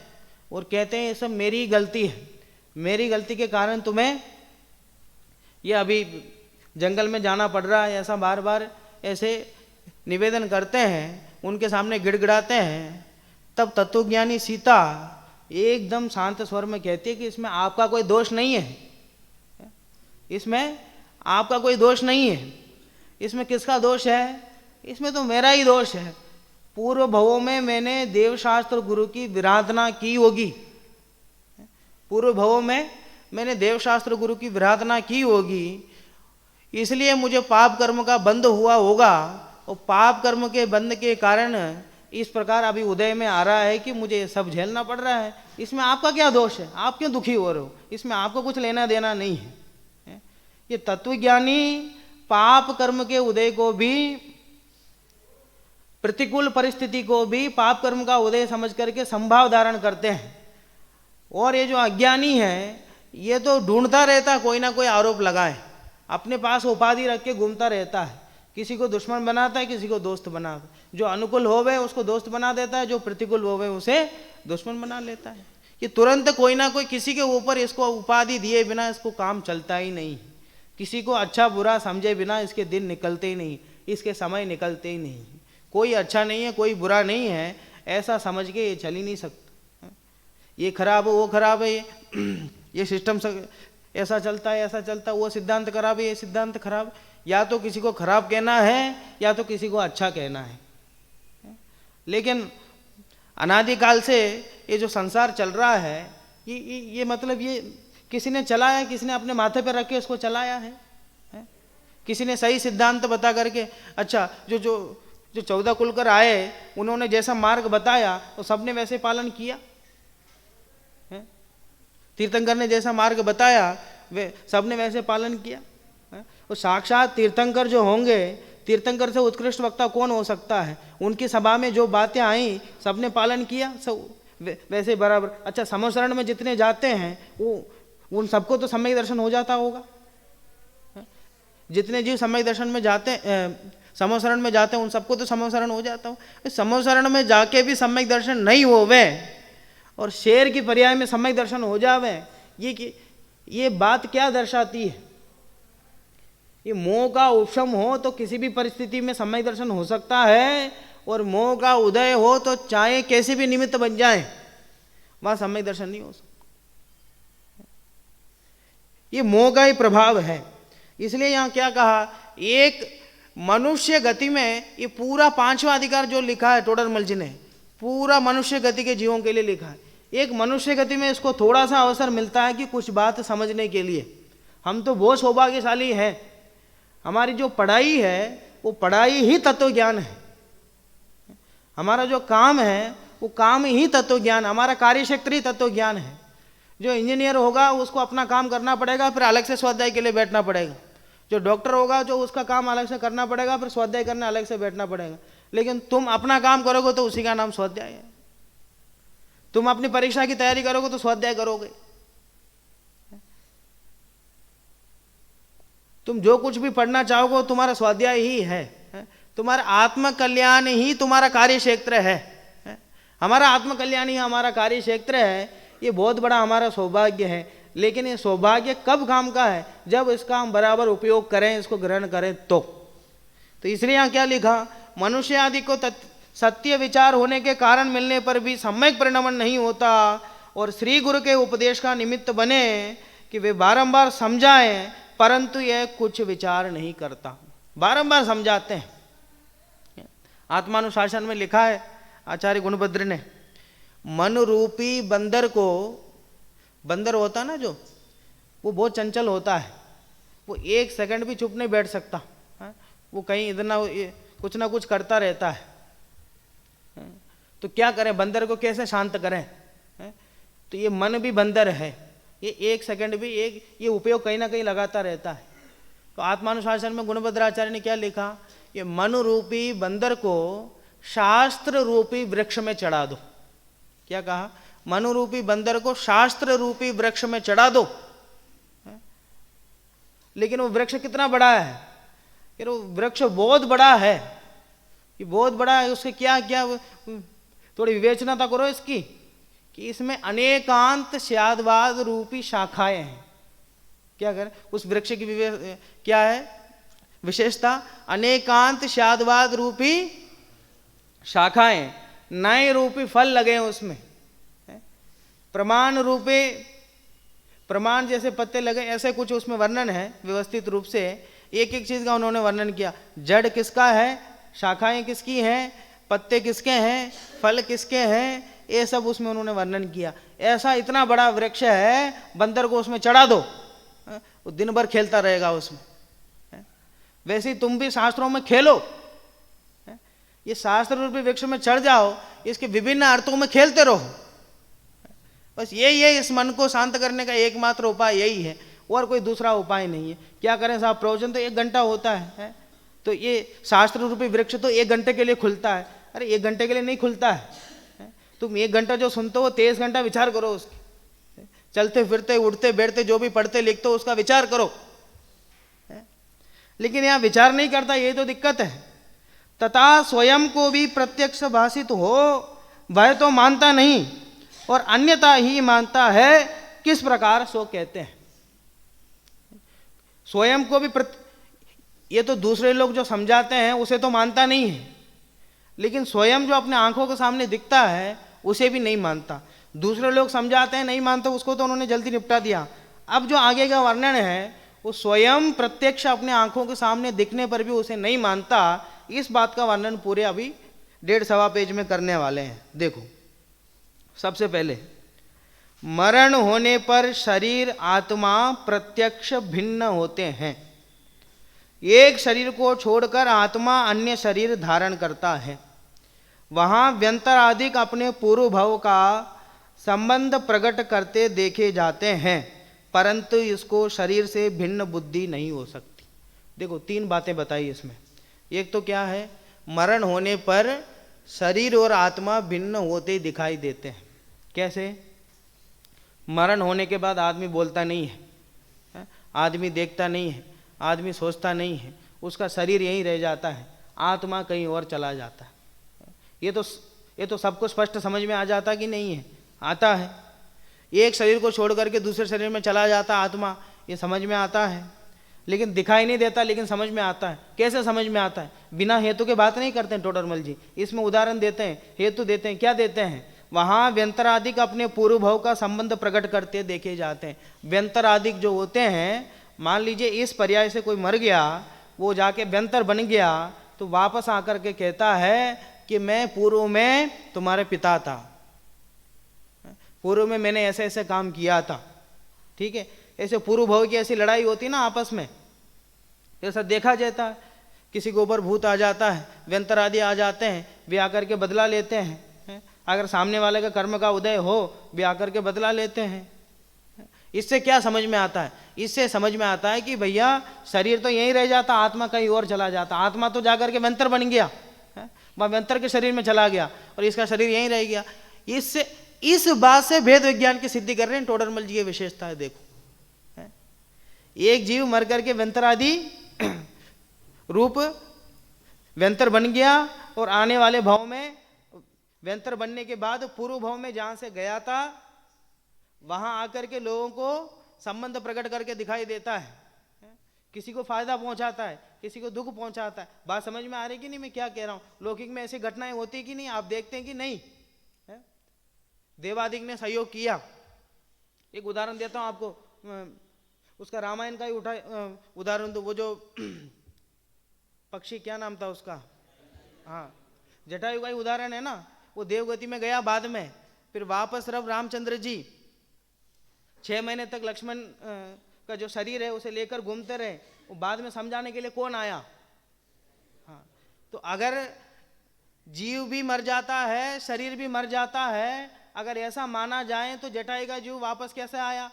और कहते हैं ये सब मेरी गलती है, मेरी गलती के कारण तुम्हें ये अभी जंगल में जाना पड़ रहा है, ऐसा बार बार ऐसे निवेदन करते हैं, उनके सामने गिड़गिड़ाते हैं। तब तत्वज्ञानी सीता एकदम शांत स्वर में कहती है कि इसमें आपका कोई दोष नहीं है, इसमें आपका कोई दोष नहीं है। इसमें किसका दोष है? इसमें तो मेरा ही दोष है। पूर्व भवों में मैंने देवशास्त्र गुरु की विराधना की होगी, पूर्व भवों में मैंने देवशास्त्र गुरु की विराधना की होगी, इसलिए मुझे पाप कर्म का बंध हुआ होगा और पाप कर्म के बंध के कारण इस प्रकार अभी उदय में आ रहा है कि मुझे ये सब झेलना पड़ रहा है। इसमें आपका क्या दोष है? आप क्यों दुखी हो रहे हो? इसमें आपको कुछ लेना देना नहीं है। ये तत्वज्ञानी पाप कर्म के उदय को भी, प्रतिकूल परिस्थिति को भी पाप कर्म का उदय समझ करके संभाव धारण करते हैं। और ये जो अज्ञानी है ये तो ढूंढता रहता है कोई ना कोई आरोप लगाए, अपने पास उपाधि रख के घूमता रहता है, किसी को दुश्मन बनाता है, किसी को दोस्त बनाता है। जो अनुकूल होवे उसको दोस्त बना देता है, जो प्रतिकूल होवे उसे दुश्मन बना लेता है। ये तुरंत कोई ना कोई किसी के ऊपर इसको उपाधि दिए बिना इसको काम चलता ही नहीं। किसी को अच्छा बुरा समझे बिना इसके दिन निकलते ही नहीं, इसके समय निकलते ही नहीं। कोई अच्छा नहीं है, कोई बुरा नहीं है, ऐसा समझ के ये चल ही नहीं सकता। ये खराब है, वो खराब है, ये सिस्टम ऐसा चलता है, ऐसा चलता है, वो सिद्धांत खराब है, ये सिद्धांत खराब। या तो किसी को खराब कहना है या तो किसी को अच्छा कहना है। लेकिन अनादिकाल से ये जो संसार चल रहा है ये मतलब ये किसी ने चलाया, किसी ने अपने माथे पर रख के इसको चलाया है। किसी ने सही सिद्धांत बता करके, अच्छा जो 14 कुलकर आए उन्होंने जैसा मार्ग बताया तो सबने वैसे पालन किया। तीर्थंकर ने जैसा मार्ग बताया वे सबने वैसे पालन किया। और साक्षात तीर्थंकर जो होंगे, तीर्थंकर से उत्कृष्ट वक्ता कौन हो सकता है? उनकी सभा में जो बातें आई सबने पालन किया, सब वैसे बराबर। अच्छा, समशरण में जितने जाते हैं वो उन सबको तो सम्यक दर्शन हो जाता होगा। जितने जीव सम्यक दर्शन में जाते समशरण में जाते हैं उन सबको तो समशरण हो जाता हो। समशरण में जाके भी सम्यक दर्शन नहीं होवे और शेर की पर्याय में सम्यक दर्शन हो जावे, ये बात क्या दर्शाती है? ये मोह का उपशम हो तो किसी भी परिस्थिति में सम्यक दर्शन हो सकता है, और मोह का उदय हो तो चाहे कैसे भी निमित्त बन जाए वहां सम्यक दर्शन नहीं हो सकता। ये मोह का ही प्रभाव है। इसलिए यहां क्या कहा, एक मनुष्य गति में ये पूरा 5वां अधिकार जो लिखा है टोडरमल जी ने, पूरा मनुष्य गति के जीवों के लिए लिखा है। एक मनुष्य गति में इसको थोड़ा सा अवसर मिलता है कि कुछ बात समझने के लिए। हम तो बहुत सौभाग्यशाली हैं, हमारी जो पढ़ाई है वो पढ़ाई ही तत्व ज्ञान है, हमारा जो काम है वो काम ही तत्व ज्ञान, हमारा कार्य क्षेत्र ही तत्व ज्ञान है। जो इंजीनियर होगा उसको अपना काम करना पड़ेगा, फिर अलग से स्वाध्याय के लिए बैठना पड़ेगा। जो डॉक्टर होगा जो उसका काम अलग से करना पड़ेगा, फिर स्वाध्याय करने अलग से बैठना पड़ेगा। लेकिन तुम अपना काम करोगे तो उसी का नाम स्वाध्याय है। तुम अपनी परीक्षा की तैयारी करोगे तो स्वाध्याय करोगे। तुम जो कुछ भी पढ़ना चाहोगे वो तुम्हारा स्वाध्याय ही है। तुम्हारा आत्म कल्याण ही तुम्हारा कार्य क्षेत्र है। हमारा आत्म कल्याण ही हमारा कार्य क्षेत्र है। ये बहुत बड़ा हमारा सौभाग्य है। लेकिन ये सौभाग्य कब काम का है, जब इसका हम बराबर उपयोग करें, इसको ग्रहण करें तो इसलिए यहाँ क्या लिखा, मनुष्य आदि को सत्य विचार होने के कारण मिलने पर भी सम्यक परिणमन नहीं होता और श्री गुरु के उपदेश का निमित्त बने कि वे बारंबार समझाएं, परंतु यह कुछ विचार नहीं करता। बारंबार समझाते हैं। आत्मानुशासन में लिखा है आचार्य गुणभद्र ने, मन रूपी बंदर को, बंदर होता ना जो, वो बहुत चंचल होता है, वो 1 सेकंड भी चुप नहीं बैठ सकता। वो कहीं इधर ना कुछ करता रहता है। तो क्या करें, बंदर को कैसे शांत करें? तो ये मन भी बंदर है, ये 1 सेकंड भी ये उपयोग कहीं ना कहीं लगाता रहता है। तो आत्मानुशासन में गुणभद्राचार्य ने क्या लिखा, ये मन रूपी बंदर को शास्त्र रूपी वृक्ष में चढ़ा दो। क्या कहा, मन रूपी बंदर को शास्त्र रूपी वृक्ष में चढ़ा दो। लेकिन वो वृक्ष कितना बड़ा है, कि वो वृक्ष बहुत बड़ा है, ये बहुत बड़ा है। उसके क्या क्या थोड़ी विवेचना तो करो इसकी, कि इसमें अनेकांत स्यादवाद रूपी शाखाएं हैं। क्या करें, उस वृक्ष की क्या है विशेषता, अनेकांत स्यादवाद रूपी शाखाएं, नए रूपी फल लगे हैं उसमें, प्रमाण रूपे, प्रमाण जैसे पत्ते लगे, ऐसे कुछ उसमें वर्णन है व्यवस्थित रूप से। एक एक चीज का उन्होंने वर्णन किया, जड़ किसका है, शाखाएं किसकी हैं, पत्ते किसके हैं, फल किसके हैं, ये सब उसमें उन्होंने वर्णन किया। ऐसा इतना बड़ा वृक्ष है, बंदर को उसमें चढ़ा दो, वो दिन भर खेलता रहेगा उसमें। वैसे ही तुम भी शास्त्रों में खेलो, ये शास्त्र रूपी वृक्ष में चढ़ जाओ, इसके विभिन्न अर्थों में खेलते रहो। बस यही है इस मन को शांत करने का एकमात्र उपाय, यही है, और कोई दूसरा उपाय नहीं है। क्या करें साहब, प्रवचन तो 1 घंटा होता है, तो ये शास्त्र रूपी वृक्ष तो 1 घंटे के लिए खुलता है। अरे 1 घंटे के लिए नहीं खुलता है, तुम 1 घंटा जो सुनते हो 23 घंटा विचार करो उसके, चलते फिरते उठते बैठते जो भी पढ़ते लिखते हो उसका विचार करो। लेकिन यहाँ विचार नहीं करता, ये तो दिक्कत है। तथा स्वयं को भी प्रत्यक्ष भाषित हो वह तो मानता नहीं और अन्यथा ही मानता है, किस प्रकार सो कहते हैं। स्वयं को भी ये तो दूसरे लोग जो समझाते हैं उसे तो मानता नहीं है, लेकिन स्वयं जो अपने आंखों के सामने दिखता है उसे भी नहीं मानता। दूसरे लोग समझाते हैं नहीं मानते, उसको तो उन्होंने जल्दी निपटा दिया। अब जो आगे का वर्णन है वो स्वयं प्रत्यक्ष अपने आंखों के सामने दिखने पर भी उसे नहीं मानता। इस बात का वर्णन पूरे अभी 1.5-1.25 पेज में करने वाले हैं। देखो, सबसे पहले मरण होने पर शरीर आत्मा प्रत्यक्ष भिन्न होते हैं। एक शरीर को छोड़कर आत्मा अन्य शरीर धारण करता है। वहाँ व्यंतराधिक अपने पूर्व भाव का संबंध प्रकट करते देखे जाते हैं, परंतु इसको शरीर से भिन्न बुद्धि नहीं हो सकती। देखो 3 बातें बताई इसमें। एक तो क्या है, मरण होने पर शरीर और आत्मा भिन्न होते दिखाई देते हैं। कैसे? मरण होने के बाद आदमी बोलता नहीं है, आदमी देखता नहीं है, आदमी सोचता नहीं है, उसका शरीर यहीं रह जाता है, आत्मा कहीं और चला जाता है। ये तो सबको स्पष्ट समझ में आ जाता कि नहीं है? आता है। एक शरीर को छोड़ करके दूसरे शरीर में चला जाता आत्मा, ये समझ में आता है, लेकिन दिखाई नहीं देता, लेकिन समझ में आता है। कैसे समझ में आता है? बिना हेतु के बात नहीं करते हैं टोडरमल जी, इसमें उदाहरण देते हैं, हेतु देते हैं। क्या देते हैं? वहाँ व्यंतरादिक अपने पूर्व भाव का संबंध प्रकट करते देखे जाते हैं। व्यंतरादिक जो होते हैं, मान लीजिए इस पर्याय से कोई मर गया, वो जाके व्यंतर बन गया, तो वापस आकर के कहता है कि मैं पूर्व में तुम्हारे पिता था, पूर्व में मैंने ऐसे ऐसे काम किया था। ठीक है, ऐसे पूर्व भाव की ऐसी लड़ाई होती ना आपस में, ऐसा देखा जाता है। किसी के ऊपर भूत आ जाता है, व्यंतर आदि आ जाते हैं, वे आकर के बदला लेते हैं। अगर सामने वाले का कर्म का उदय हो, वे आकर के बदला लेते हैं। इससे क्या समझ में आता है? इससे समझ में आता है कि भैया शरीर तो यहीं रह जाता, आत्मा कहीं और चला जाता। आत्मा तो जाकर के व्यंतर बन गया, वह व्यंतर के शरीर में चला गया और इसका शरीर यहीं रह गया। इससे इस बात से भेद विज्ञान की सिद्धि कर रहे हैं टोडरमल जी। की विशेषता है, देखो, एक जीव मर करके व्यंतर आदि रूप व्यंतर बन गया और आने वाले भाव में व्यंतर बनने के बाद पूर्व भाव में जहां से गया था वहां आकर के लोगों को संबंध प्रकट करके दिखाई देता है। किसी को फायदा पहुंचाता है, किसी को दुख पहुंचाता है। बात समझ में आ रही कि नहीं मैं क्या कह रहा हूं? लौकिक में ऐसी घटनाएं होती कि नहीं, आप देखते हैं कि नहीं? देवादिक ने सहयोग किया। एक उदाहरण देता हूं आपको, उसका रामायण का ही उदाहरण दो। वो जो पक्षी, क्या नाम था उसका? हाँ, जटायु का ही उदाहरण है ना। वो देवगति में गया बाद में, फिर वापस रब रामचंद्र जी 6 महीने तक लक्ष्मण का जो शरीर है उसे लेकर घूमते रहे। वो बाद में समझाने के लिए कौन आया? हाँ, तो अगर जीव भी मर जाता है, शरीर भी मर जाता है, अगर ऐसा माना जाए तो जटायु का जीव वापस कैसे आया?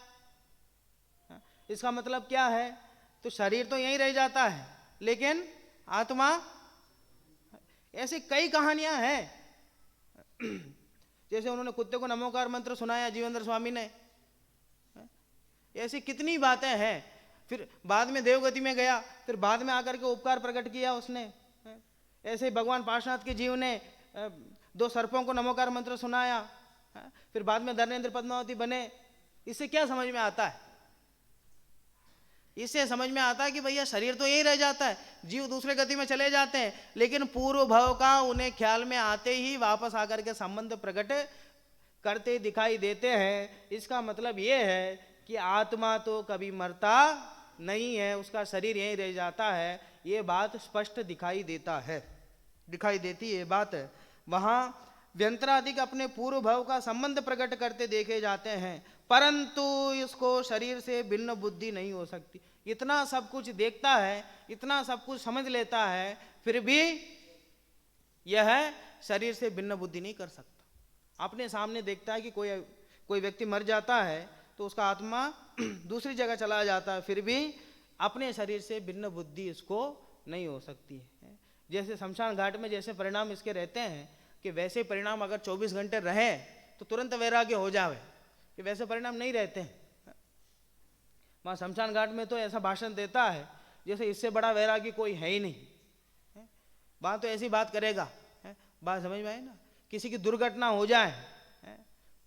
इसका मतलब क्या है? तो शरीर तो यहीं रह जाता है, लेकिन आत्मा, ऐसी कई कहानियां हैं। जैसे उन्होंने कुत्ते को नमोकार मंत्र सुनाया जीवेंद्र स्वामी ने, ऐसी कितनी बातें हैं। फिर बाद में देवगति में गया, फिर बाद में आकर के उपकार प्रकट किया उसने। ऐसे ही भगवान पार्श्वनाथ के जीव ने 2 सर्पों को नमोकार मंत्र सुनाया, फिर बाद में धर्मेंद्र पद्मावती बने। इससे क्या समझ में आता है? इससे समझ में आता है कि भैया शरीर तो यही रह जाता है, जीव दूसरे गति में चले जाते हैं, लेकिन पूर्व भाव का उन्हें ख्याल में आते ही वापस आकर के संबंध प्रकट करते दिखाई देते हैं। इसका मतलब यह है कि आत्मा तो कभी मरता नहीं है, उसका शरीर यहीं रह जाता है। ये बात स्पष्ट दिखाई देता है, दिखाई देती है बात। वहाँ व्यंतरादिक अपने पूर्व भाव का संबंध प्रकट करते देखे जाते हैं, परंतु इसको शरीर से भिन्न बुद्धि नहीं हो सकती। इतना सब कुछ देखता है, इतना सब कुछ समझ लेता है, फिर भी यह शरीर से भिन्न बुद्धि नहीं कर सकता। अपने सामने देखता है कि कोई व्यक्ति मर जाता है तो उसका आत्मा दूसरी जगह चला जाता है, फिर भी अपने शरीर से भिन्न बुद्धि इसको नहीं हो सकती है। जैसे शमशान घाट में जैसे परिणाम इसके रहते हैं कि वैसे परिणाम अगर 24 घंटे रहे तो तुरंत वैराग्य हो जावे, कि वैसे परिणाम नहीं रहते हैं। वहाँ शमशान घाट में तो ऐसा भाषण देता है जैसे इससे बड़ा वैराग्य कोई है ही नहीं। वहाँ तो ऐसी बात करेगा, बात समझ में आए ना। किसी की दुर्घटना हो जाए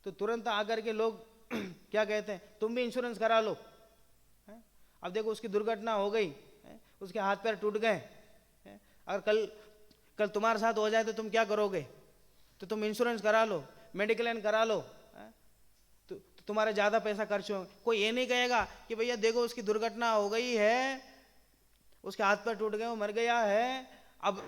तो तुरंत आकर के लोग क्या कहते हैं, तुम भी इंश्योरेंस करा लो। अब देखो उसकी दुर्घटना हो गई, उसके हाथ पैर टूट गए, अगर कल तुम्हारे साथ हो जाए तो तुम क्या करोगे? तो तुम इंश्योरेंस करा लो, मेडिक्लेम करा लो, तो तुम्हारे ज़्यादा पैसा खर्च हो। कोई ये नहीं कहेगा कि भैया देखो उसकी दुर्घटना हो गई है, उसके हाथ पैर टूट गए, वो मर गया है, अब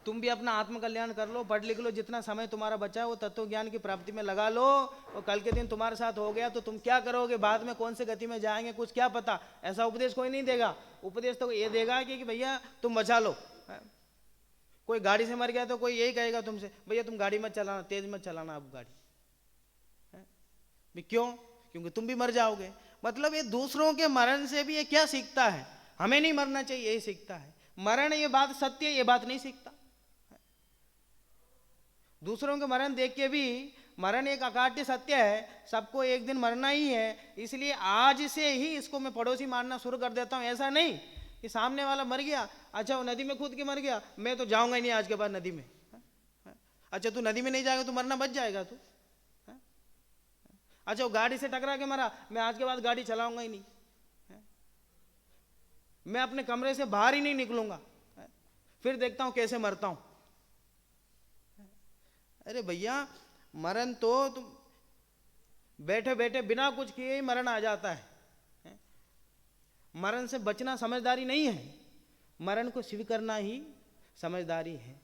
तुम भी अपना आत्मकल्याण कर लो, पढ़ लिख लो, जितना समय तुम्हारा बचा है वो तत्व ज्ञान की प्राप्ति में लगा लो, और कल के दिन तुम्हारे साथ हो गया तो तुम क्या करोगे, बाद में कौन से गति में जाएंगे कुछ क्या पता। ऐसा उपदेश कोई नहीं देगा। उपदेश तो ये देगा कि भैया तुम बचा लो। कोई गाड़ी से मर गया तो कोई यही कहेगा तुमसे, भैया तुम गाड़ी मत चलाना, तेज मत चलाना अब गाड़ी। क्यों? क्योंकि तुम भी मर जाओगे। मतलब ये दूसरों के मरण से भी ये क्या सीखता है? हमें नहीं मरना चाहिए, यही सीखता है। मरण ये बात सत्य, ये बात नहीं सीखता। दूसरों के मरण देख के भी, मरण एक अकाट्य सत्य है, सबको एक दिन मरना ही है, इसलिए आज से ही इसको मैं पड़ोसी मानना शुरू कर देता हूं। ऐसा नहीं कि सामने वाला मर गया, अच्छा वो नदी में कूद के मर गया, मैं तो जाऊंगा ही नहीं आज के बाद नदी में। अच्छा तू नदी में नहीं जाएगा तो मरना बच जाएगा तू। अच्छा वो गाड़ी से टकरा के मरा, मैं आज के बाद गाड़ी चलाऊंगा ही नहीं, मैं अपने कमरे से बाहर ही नहीं निकलूंगा, फिर देखता हूं कैसे मरता हूं। अरे भैया मरण तो तुम बैठे बैठे बिना कुछ किए ही मरण आ जाता है। मरण से बचना समझदारी नहीं है, मरण को स्वीकारना ही समझदारी है।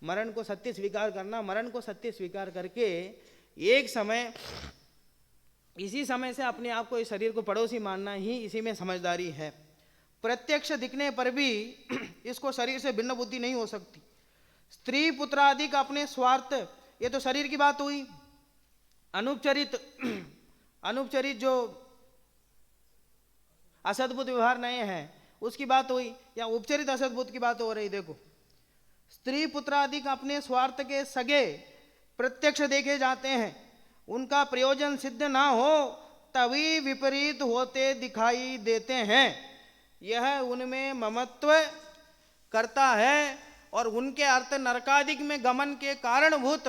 मरण को सत्य स्वीकार करना, मरण को सत्य स्वीकार करके एक समय, इसी समय से अपने आप को, इस शरीर को पड़ोसी मानना ही इसी में समझदारी है। प्रत्यक्ष दिखने पर भी इसको शरीर से भिन्न बुद्धि नहीं हो सकती। स्त्री पुत्र आदि का अपने स्वार्थ, ये तो शरीर की बात हुई। अनुपचरित अनुपचरित जो असद्भुत व्यवहार नए हैं उसकी बात हुई, या उपचरित असद्भुत की बात हो रही। देखो, स्त्री पुत्र आदि का अपने स्वार्थ के सगे प्रत्यक्ष देखे जाते हैं, उनका प्रयोजन सिद्ध ना हो तभी विपरीत होते दिखाई देते हैं। यह उनमें ममत्व करता है और उनके अर्थ नरकादिक में गमन के कारणभूत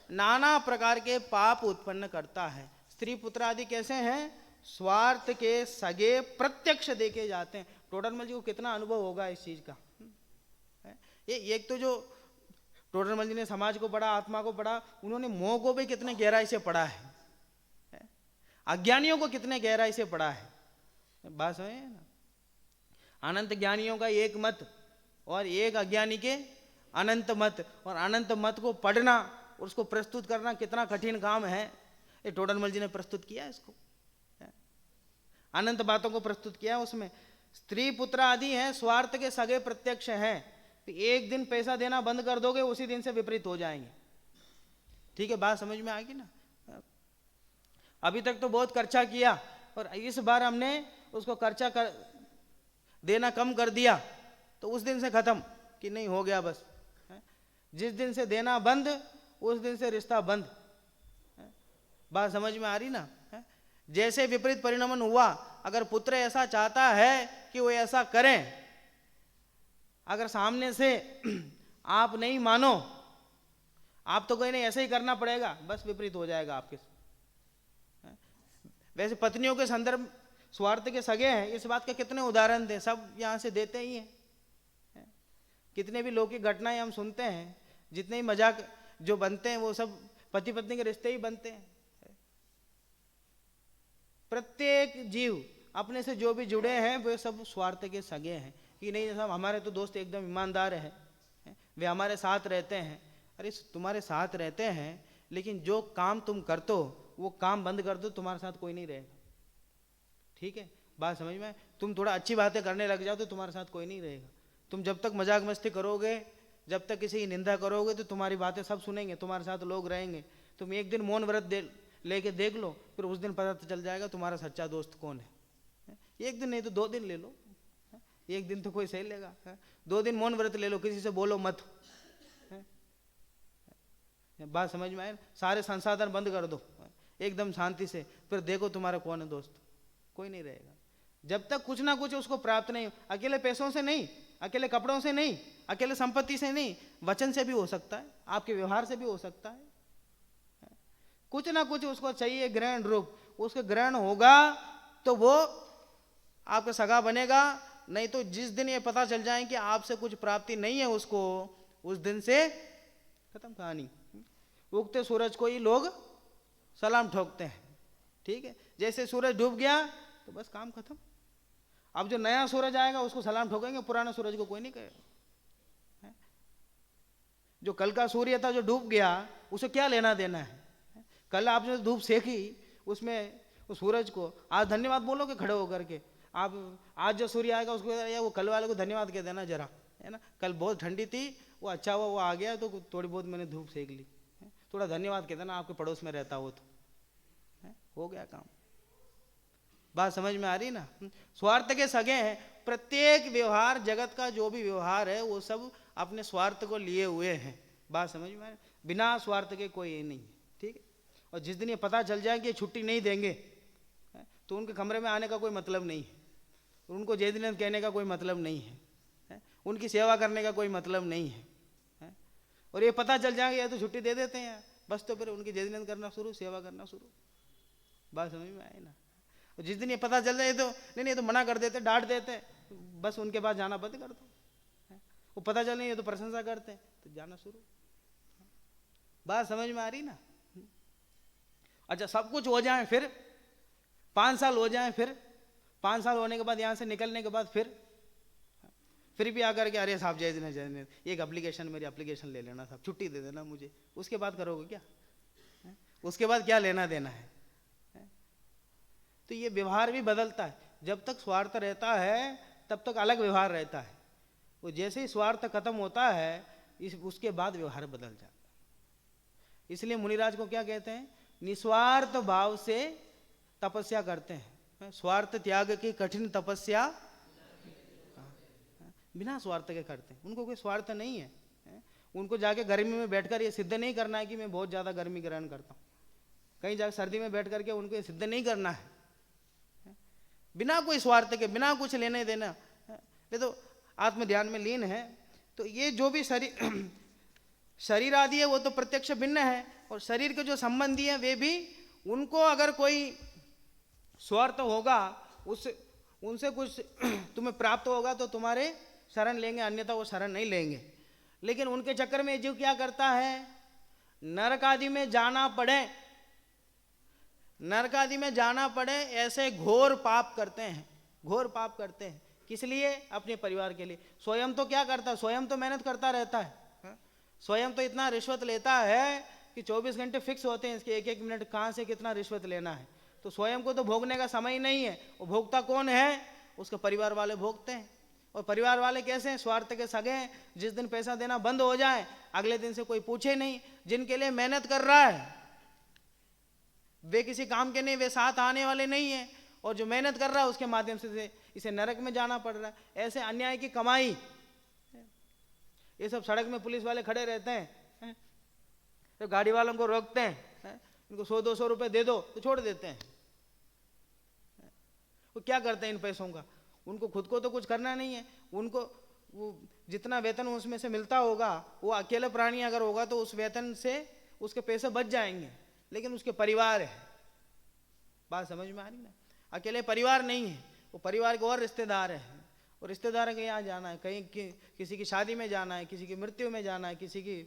नाना प्रकार के पाप उत्पन्न करता है। स्त्री पुत्र आदि कैसे हैं? स्वार्थ के सगे प्रत्यक्ष देखे जाते हैं। टोडरमल जी को कितना अनुभव होगा इस चीज का। ये एक तो जो टोडरमल जी ने समाज को पढ़ा, आत्मा को पढ़ा, उन्होंने मोह को भी कितने गहराई से पढ़ा है, अज्ञानियों को कितने गहराई से पढ़ा है। बात समझे ना? अनंत ज्ञानियों का एक मत और एक अज्ञानी के अनंत मत, और अनंत मत को पढ़ना और उसको प्रस्तुत करना कितना कठिन काम है। ये टोडरमल जी ने प्रस्तुत किया इसको, अनंत बातों को प्रस्तुत किया। उसमें स्त्री पुत्र आदि हैं, स्वार्थ के सगे प्रत्यक्ष हैं। तो एक दिन पैसा देना बंद कर दोगे, उसी दिन से विपरीत हो जाएंगे। ठीक है, बात समझ में आएगी ना? अभी तक तो बहुत खर्चा किया और इस बार हमने उसको खर्चा देना कम कर दिया, तो उस दिन से खत्म कि नहीं, हो गया बस। जिस दिन से देना बंद, उस दिन से रिश्ता बंद। बात समझ में आ रही ना? जैसे विपरीत परिणमन हुआ, अगर पुत्र ऐसा चाहता है कि वो ऐसा करें, अगर सामने से आप नहीं मानो, आप तो कहीं नहीं, ऐसे ही करना पड़ेगा, बस विपरीत हो जाएगा आपके। वैसे पत्नियों के संदर्भ स्वार्थ के सगे हैं, इस बात के कितने उदाहरण थे, सब यहां से देते ही हैं। कितने भी लौकिक घटनाएं हम सुनते हैं, जितने ही मजाक जो बनते हैं वो सब पति पत्नी के रिश्ते ही बनते हैं। प्रत्येक जीव अपने से जो भी जुड़े हैं वे सब स्वार्थ के सगे हैं। कि नहीं साहब, हमारे तो दोस्त एकदम ईमानदार हैं, वे हमारे साथ रहते हैं। अरे तुम्हारे साथ रहते हैं, लेकिन जो काम तुम करते हो वो काम बंद कर दो, तुम्हारे साथ कोई नहीं रहेगा। ठीक है, बात समझ में? तुम थोड़ा अच्छी बातें करने लग जाओ तो तुम्हारे साथ कोई नहीं रहेगा। तुम जब तक मजाक मस्ती करोगे, जब तक किसी की निंदा करोगे, तो तुम्हारी बातें सब सुनेंगे, तुम्हारे साथ लोग रहेंगे। तुम एक दिन मौन व्रत लेके देख लो, फिर उस दिन पता चल जाएगा तुम्हारा सच्चा दोस्त कौन है। एक दिन नहीं तो 2 दिन ले लो, एक दिन तो कोई सही लेगा, 2 दिन मौन व्रत ले लो, किसी से बोलो मत। बात समझ में आए? सारे संसाधन बंद कर दो एकदम शांति से, फिर देखो तुम्हारा कौन है दोस्त। कोई नहीं रहेगा जब तक कुछ ना कुछ उसको प्राप्त नहीं। अकेले पैसों से नहीं, अकेले कपड़ों से नहीं, अकेले संपत्ति से नहीं, वचन से भी हो सकता है, आपके व्यवहार से भी हो सकता है। कुछ ना कुछ उसको चाहिए ग्रहण रूप, उसके ग्रहण होगा तो वो आपका सगा बनेगा। नहीं तो जिस दिन ये पता चल जाए कि आपसे कुछ प्राप्ति नहीं है उसको, उस दिन से खत्म कहानी। उगते सूरज को ही लोग सलाम ठोकते हैं। ठीक है, जैसे सूरज डूब गया तो बस काम खत्म। अब जो नया सूरज आएगा उसको सलाम ठोकेंगे, पुराना सूरज को कोई नहीं कहेगा। जो कल का सूर्य था जो डूब गया, उसे क्या लेना देना है? कल आपने धूप सेकी उसमें उस सूरज को, आज धन्यवाद बोलोगे खड़े होकर के? आप आज जो सूर्य आएगा उसको या वो कल वाले को धन्यवाद कह देना जरा, है ना। कल बहुत ठंडी थी, वो अच्छा हुआ वो आ गया तो थोड़ी बहुत मैंने धूप सेक ली, थोड़ा धन्यवाद कह देना, आपके पड़ोस में रहता हो तो हो गया काम। बात समझ में आ रही ना? स्वार्थ के सगे हैं। प्रत्येक व्यवहार, जगत का जो भी व्यवहार है वो सब अपने स्वार्थ को लिए हुए हैं। बात समझ में आ रही? बिना स्वार्थ के कोई ये नहीं है। ठीक है, और जिस दिन ये पता चल जाए कि छुट्टी नहीं देंगे तो उनके कमरे में आने का कोई मतलब नहीं है, उनको जय दिन कहने का कोई मतलब नहीं है, उनकी सेवा करने का कोई मतलब नहीं है। और ये पता चल जाएगा तो छुट्टी दे देते हैं बस, तो फिर उनकी जय दिन करना शुरू, सेवा करना शुरू। बात समझ में आए ना? और जिस दिन ये पता चल जाए तो नहीं तो मना कर देते, डांट देते, बस उनके पास जाना बंद कर दो। वो पता चल नहीं है तो प्रशंसा करते तो जाना शुरू। बात समझ में आ रही ना? अच्छा सब कुछ हो जाए, फिर 5 साल हो जाए, फिर 5 साल होने के बाद यहाँ से निकलने के बाद फिर भी आकर के अरे साहब जय जय एक एप्लीकेशन, मेरी एप्लीकेशन ले लेना साहब, छुट्टी दे देना मुझे, उसके बाद करोगे क्या? उसके बाद क्या लेना देना है? तो ये व्यवहार भी बदलता है। जब तक स्वार्थ रहता है तब तक अलग व्यवहार रहता है, वो जैसे ही स्वार्थ खत्म होता है उसके बाद व्यवहार बदल जाता है। इसलिए मुनिराज को क्या कहते हैं? निस्वार्थ भाव से तपस्या करते हैं, स्वार्थ त्याग की कठिन तपस्या बिना स्वार्थ के करते हैं। उनको कोई स्वार्थ नहीं है, उनको जाके गर्मी में बैठकर ये सिद्ध नहीं करना है कि मैं बहुत ज़्यादा गर्मी ग्रहण करता हूँ, कहीं जाकर सर्दी में बैठ करके उनको ये सिद्ध नहीं करना है, बिना कोई स्वार्थ के, बिना कुछ लेने देना। ये तो आत्म ध्यान में लीन है। तो ये जो भी शरीर आदि है वो तो प्रत्यक्ष भिन्न है, और शरीर के जो संबंधी है वे भी, उनको अगर कोई स्वार्थ होगा उनसे कुछ तुम्हें प्राप्त होगा तो तुम्हारे शरण लेंगे, अन्यथा वो शरण नहीं लेंगे। लेकिन उनके चक्कर में जीव क्या करता है? नरक आदि में जाना पड़े, नरक आदि में जाना पड़े ऐसे घोर पाप करते हैं, घोर पाप करते हैं। किस लिए? अपने परिवार के लिए। स्वयं तो क्या करता है? स्वयं तो मेहनत करता रहता है, स्वयं तो इतना रिश्वत लेता है कि 24 घंटे फिक्स होते हैं इसके, एक एक मिनट कहाँ से कितना रिश्वत लेना है। तो स्वयं को तो भोगने का समय ही नहीं है। वो भोगता कौन है? उसके परिवार वाले भोगते हैं। और परिवार वाले कैसे हैं? स्वार्थ के सगे हैं। जिस दिन पैसा देना बंद हो जाए अगले दिन से कोई पूछे नहीं। जिनके लिए मेहनत कर रहा है वे किसी काम के नहीं, वे साथ आने वाले नहीं है, और जो मेहनत कर रहा है उसके माध्यम से इसे नरक में जाना पड़ रहा है। ऐसे अन्याय की कमाई, ये सब सड़क में पुलिस वाले खड़े रहते हैं, तो गाड़ी वालों को रोकते हैं, उनको 100-200 रुपए दे दो तो छोड़ देते हैं। वो क्या करते हैं इन पैसों का? उनको खुद को तो कुछ करना नहीं है, उनको वो जितना वेतन उसमें से मिलता होगा, वो अकेले प्राणी अगर होगा तो उस वेतन से उसके पैसे बच जाएंगे, लेकिन उसके परिवार है। बात समझ में आ रही ना? अकेले परिवार नहीं है, वो परिवार के और रिश्तेदार है, और रिश्तेदार के यहाँ जाना है, कहीं किसी की शादी में जाना है, किसी की मृत्यु में जाना है, किसी की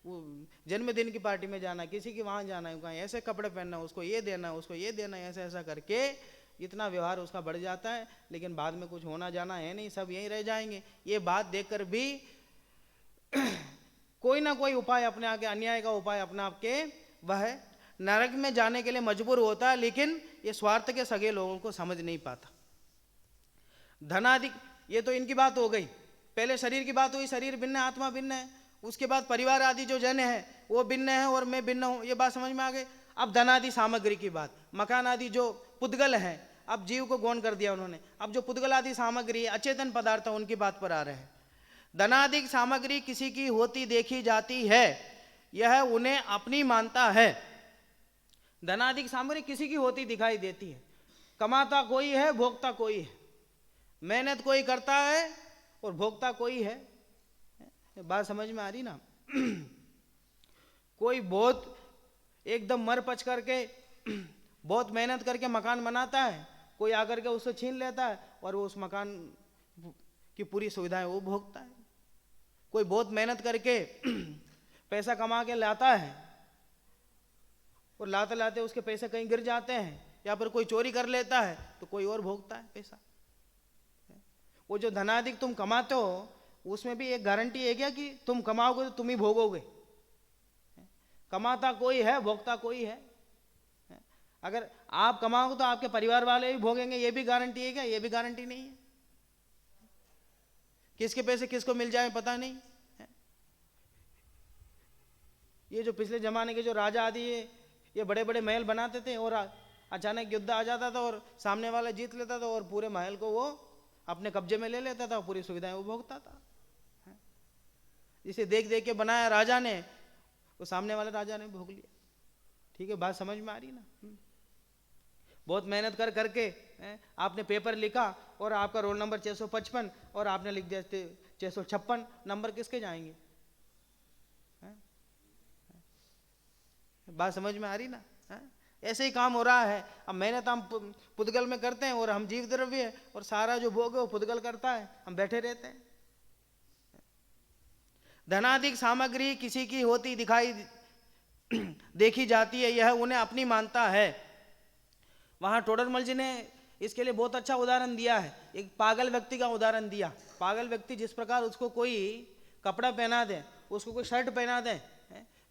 वो जन्मदिन की पार्टी में जाना है, किसी की वहाँ जाना है, कहीं ऐसे कपड़े पहनना है, उसको ये देना है, उसको ये देना है, ऐसा ऐसा करके इतना व्यवहार उसका बढ़ जाता है। लेकिन बाद में कुछ होना जाना है नहीं, सब यहीं रह जाएंगे। ये बात देखकर भी कोई ना कोई उपाय अपने आगे, अन्याय का उपाय अपना आपके वह नरक में जाने के लिए मजबूर होता है, लेकिन ये स्वार्थ के सगे लोगों को समझ नहीं पाता। धनाधिक, ये तो इनकी बात हो गई। पहले शरीर की बात हुई, शरीर भिन्न है, आत्मा भिन्न है। उसके बाद परिवार आदि जो जन है वो भिन्न है और मैं भिन्न हूं, ये बात समझ में आ गई। अब धनादि सामग्री की बात, मकान आदि जो पुद्गल है, अब जीव को गौण कर दिया उन्होंने। अब जो पुद्गल आदि सामग्री अचेतन पदार्थ है उनकी बात पर आ रहे हैं। धनाधिक सामग्री किसी की होती देखी जाती है, यह उन्हें अपनी मानता है। धनाधिक सामग्री किसी की होती दिखाई देती है। कमाता कोई है, भोगता कोई है, मेहनत कोई करता है और भोगता कोई है। बात समझ में आ रही ना? कोई बहुत एकदम मर पच करके बहुत मेहनत करके मकान बनाता है, कोई आकर के उससे छीन लेता है और वो उस मकान की पूरी सुविधाएं वो भोगता है। कोई बहुत मेहनत करके पैसा कमा के लाता है और लाते लाते उसके पैसे कहीं गिर जाते हैं, या फिर कोई चोरी कर लेता है तो कोई और भोगता है पैसा। वो जो धनाधिक तुम कमाते हो उसमें भी एक गारंटी है क्या कि तुम कमाओगे तो तुम ही भोगोगे? कमाता कोई है, भोगता कोई है। अगर आप कमाओगे तो आपके परिवार वाले भी भोगेंगे, ये भी गारंटी है क्या? ये भी गारंटी नहीं है। किसके पैसे किसको मिल जाए पता नहीं है। ये जो पिछले जमाने के जो राजा आदि है, ये बड़े बड़े महल बनाते थे और अचानक युद्ध आ जाता था और सामने वाला जीत लेता था और पूरे महल को वो अपने कब्जे में ले लेता था, पूरी सुविधाएं वो भोगता था। जिसे देख देख के बनाया राजा ने, वो सामने वाले राजा ने भोग लिया। ठीक है, बात समझ में आ रही ना? बहुत मेहनत कर करके आपने पेपर लिखा और आपका रोल नंबर 655 और आपने लिख दिया 656, नंबर किसके जाएंगे? बात समझ में आ रही ना? ऐसे ही काम हो रहा है। अब मेहनत हम पुद्गल में करते हैं और हम जीव द्रव्य है, और सारा जो भोग है वो पुद्गल करता है, हम बैठे रहते हैं। धनाधिक सामग्री किसी की होती दिखाई देखी जाती है, यह उन्हें अपनी मानता है। वहाँ टोडरमल जी ने इसके लिए बहुत अच्छा उदाहरण दिया है। एक पागल व्यक्ति का उदाहरण दिया। पागल व्यक्ति जिस प्रकार उसको कोई कपड़ा पहना दे, उसको कोई शर्ट पहना दे,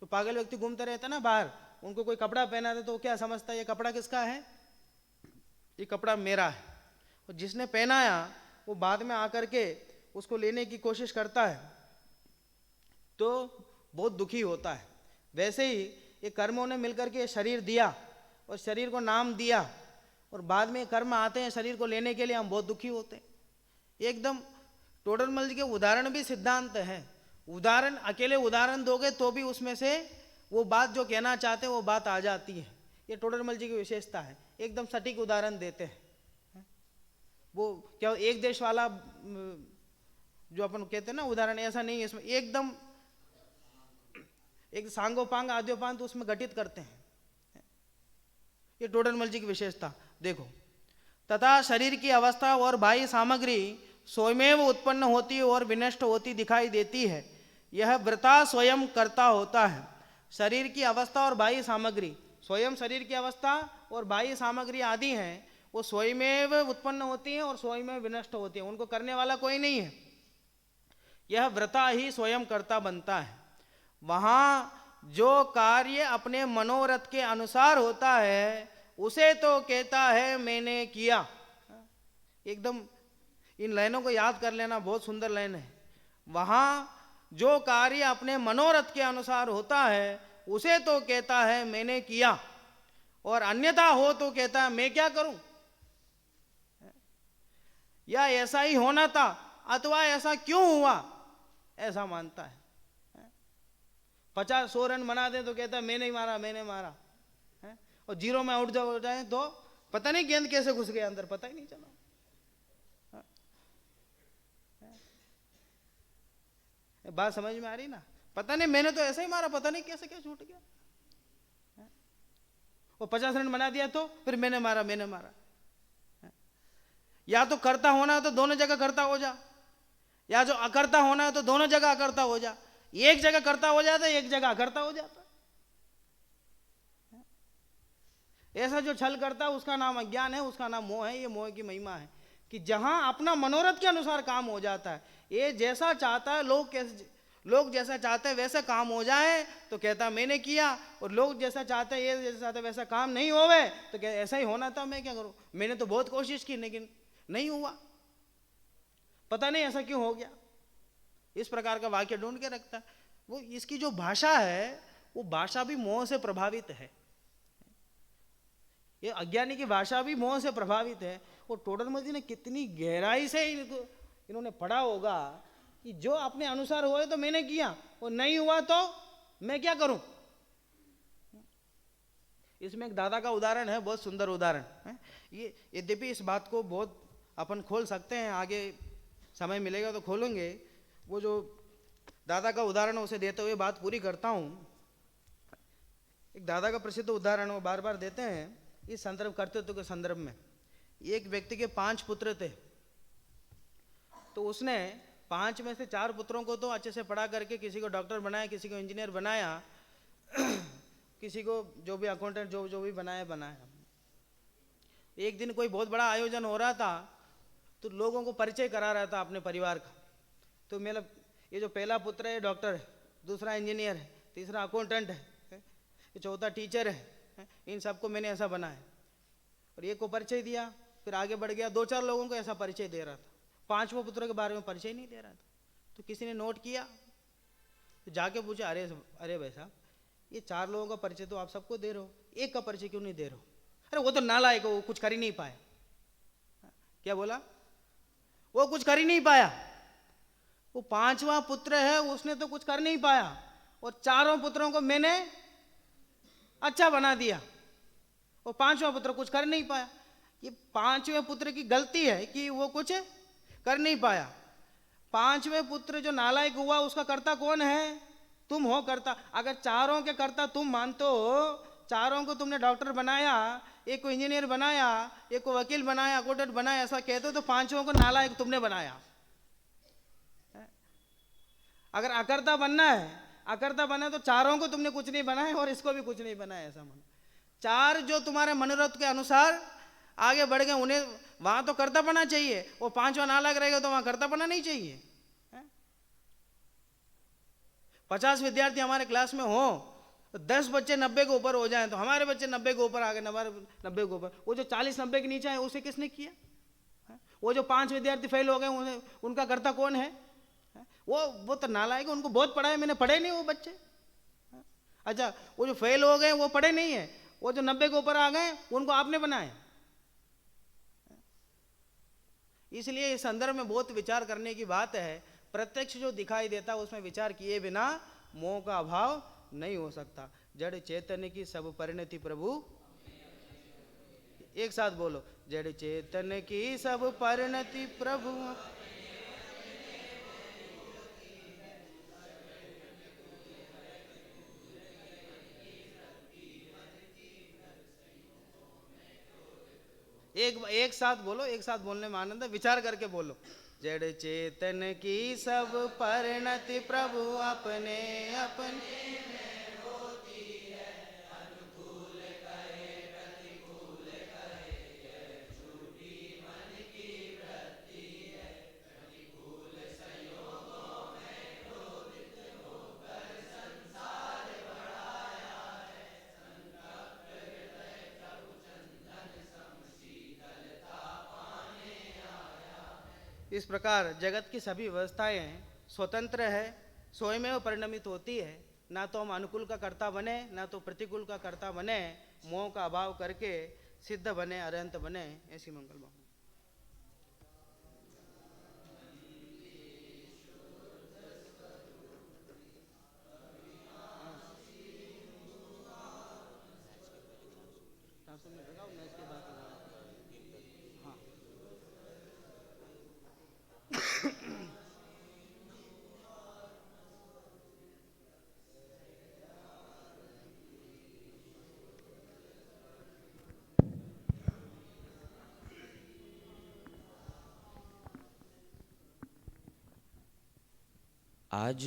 तो पागल व्यक्ति घूमते रहते ना बाहर, उनको कोई कपड़ा पहना दे तो वो क्या समझता है, ये कपड़ा किसका है, ये कपड़ा मेरा है। और जिसने पहनाया वो बाद में आकर के उसको लेने की कोशिश करता है तो बहुत दुखी होता है। वैसे ही ये कर्मों ने मिलकर के शरीर दिया और शरीर को नाम दिया, और बाद में कर्म आते हैं शरीर को लेने के लिए, हम बहुत दुखी होते हैं। एकदम टोडरमल जी के उदाहरण भी सिद्धांत है। उदाहरण अकेले उदाहरण दोगे तो भी उसमें से वो बात जो कहना चाहते हैं वो बात आ जाती है। ये टोडरमल जी की विशेषता है, एकदम सटीक उदाहरण देते हैं। वो क्या एक देश वाला जो अपन कहते हैं ना उदाहरण, ऐसा नहीं है इसमें, एकदम एक सांगोपांग आद्योपांत तो उसमें घटित करते हैं। ये टोडरमल जी की विशेषता देखो। तथा शरीर की अवस्था और बाह्य सामग्री स्वयमेव उत्पन्न होती और विनष्ट होती दिखाई देती है। यह वृथा स्वयं करता होता है। शरीर की अवस्था और बाह्य सामग्री, स्वयं शरीर की अवस्था और बाह्य सामग्री आदि हैं, वो स्वयमेव उत्पन्न होती हैं और स्वयमेव विनष्ट होती हैं, उनको करने वाला कोई नहीं है। यह वृथा ही स्वयं करता बनता है। वहाँ जो कार्य अपने मनोरथ के अनुसार होता है उसे तो कहता है मैंने किया। एकदम इन लाइनों को याद कर लेना, बहुत सुंदर लाइन है। वहाँ जो कार्य अपने मनोरथ के अनुसार होता है उसे तो कहता है मैंने किया, और अन्यथा हो तो कहता है मैं क्या करूं, या ऐसा ही होना था अथवा ऐसा क्यों हुआ, ऐसा मानता है। 50-100 रन बना दे तो कहता है मैंने ही मारा, मैंने मारा, और 0 में आउट हो जाए तो पता नहीं गेंद कैसे घुस गया अंदर, पता ही नहीं चला। बात समझ में आ रही ना, पता नहीं मैंने तो ऐसा ही मारा, पता नहीं कैसे क्या छूट गया। वो 50 रन बना दिया तो फिर मैंने मारा, मैंने मारा। या तो करता होना है तो दोनों जगह करता हो जा, या जो अकर्ता होना है तो दोनों जगह अकर्ता हो जा। एक जगह करता हो जाता है, एक जगह अकर्ता हो जाता। ऐसा जो छल करता है उसका नाम अज्ञान है, उसका नाम मोह है। ये मोह की महिमा है कि जहां अपना मनोरथ के अनुसार काम हो जाता है, ये जैसा चाहता है, लोग जैसा चाहते हैं वैसा काम हो जाए तो कहता मैंने किया, और लोग जैसा चाहते हैं, ये जैसा चाहते हैं वैसा काम नहीं होवे तो क्या ऐसा ही होना था, मैं क्या करूं, मैंने तो बहुत कोशिश की लेकिन नहीं हुआ, पता नहीं ऐसा क्यों हो गया। इस प्रकार का वाक्य ढूंढ के रखता है वो। इसकी जो भाषा है वो भाषा भी मोह से प्रभावित है। ये अज्ञानी की भाषा भी मोह से प्रभावित है। और टोडरमल जी ने कितनी गहराई से इन्होंने पढ़ा होगा कि जो अपने अनुसार हुआ तो मैंने किया, और नहीं हुआ तो मैं क्या करूं। इसमें एक दादा का उदाहरण है, बहुत सुंदर उदाहरण है ये। यद्यपि इस बात को बहुत अपन खोल सकते हैं, आगे समय मिलेगा तो खोलेंगे। वो जो दादा का उदाहरण उसे देते हुए बात पूरी करता हूं। एक दादा का प्रसिद्ध उदाहरण वो बार बार देते हैं इस संदर्भ, कर्तृत्व के संदर्भ में। एक व्यक्ति के 5 पुत्र थे, तो उसने 5 में से 4 पुत्रों को तो अच्छे से पढ़ा करके किसी को डॉक्टर बनाया, किसी को इंजीनियर बनाया, किसी को जो भी अकाउंटेंट जो भी बनाया। एक दिन कोई बहुत बड़ा आयोजन हो रहा था तो लोगों को परिचय करा रहा था अपने परिवार का। तो मेरा ये जो पहला पुत्र है डॉक्टर है, दूसरा इंजीनियर है, तीसरा अकाउंटेंट है, ये चौथा टीचर है, इन सबको मैंने ऐसा बनाया। और एक को परिचय दिया, फिर आगे बढ़ गया, 2-4 लोगों को ऐसा परिचय दे रहा था। 5वें पुत्र के बारे में परिचय नहीं दे रहा था। तो किसी ने नोट किया तो जाके पूछा, अरे भाई साहब, ये 4 लोगों का परिचय तो आप सबको दे रहे हो, एक का परिचय क्यों नहीं दे रहे हो? अरे वो तो नालायक है, वो कुछ कर ही नहीं पाया। क्या बोला? वो कुछ कर ही नहीं पाया। वो 5वां पुत्र है, उसने तो कुछ कर नहीं पाया, और 4 पुत्रों को मैंने अच्छा बना दिया, और 5वां पुत्र कुछ कर नहीं पाया। ये 5वें पुत्र की गलती है कि वो कुछ कर नहीं पाया। 5वें पुत्र जो नालायक हुआ उसका कर्ता कौन है? तुम हो कर्ता। अगर 4 के कर्ता तुम मानते हो, 4 को तुमने डॉक्टर बनाया, एक को इंजीनियर बनाया, एक को वकील बनाया, अकाउंटेंट बनाया, ऐसा कहते हो तो 5 को नालायक तुमने बनाया। अगर अकर्ता बनना है, अकर्ता बना तो चारों को तुमने कुछ नहीं बनाया और इसको भी कुछ नहीं बनाया, ऐसा मानो। चार जो तुम्हारे मनोरथ के अनुसार आगे बढ़ गए, उन्हें वहां तो कर्ता बना चाहिए, वो पांचवा नालायक रहेगा तो वहां कर्ता बना नहीं चाहिए। 50 विद्यार्थी हमारे क्लास में हो, 10 बच्चे 90 के ऊपर हो जाएं तो हमारे बच्चे 90 के ऊपर आ गए, 90 के ऊपर। वो जो 40-90 के नीचे है उसे किसने किया? वो जो 5 विद्यार्थी फेल हो गए उनका कर्ता कौन है? वो तो नालायक है, उनको बहुत पढ़ा है मैंने, पढ़े नहीं वो बच्चे। अच्छा, वो जो फेल हो गए वो पढ़े नहीं है, वो जो 90 के ऊपर आ गए उनको आपने बनाया। इसलिए इस संदर्भ में बहुत विचार करने की बात है। प्रत्यक्ष जो दिखाई देता उसमें विचार किए बिना मोह का अभाव नहीं हो सकता। जड़ चेतन की सब परिणति प्रभु, एक साथ बोलो, जड़ चेतन की सब परिणति प्रभु। एक साथ बोलो, एक साथ बोलने में आनंद है, विचार करके बोलो। जड़ चेतन की सब परिणति प्रभु अपने अपने में होती है, अनुकूल कहे प्रतिकूल कहे, यह झूठी मन की वृत्ति है, प्रतिकूल संयोगों में क्रोधित होकर संसार बढ़ाया है, संतप्त हृदय प्रभु चंदन सम शीतलता पाने आया है। इस प्रकार जगत की सभी व्यवस्थाएं स्वतंत्र है, स्वयं परिणमित होती है। ना तो हम अनुकूल का कर्ता बने, ना तो प्रतिकूल का कर्ता बने, मोह का अभाव करके सिद्ध बने, अरहंत बने। ऐसी मंगल भावना।
आज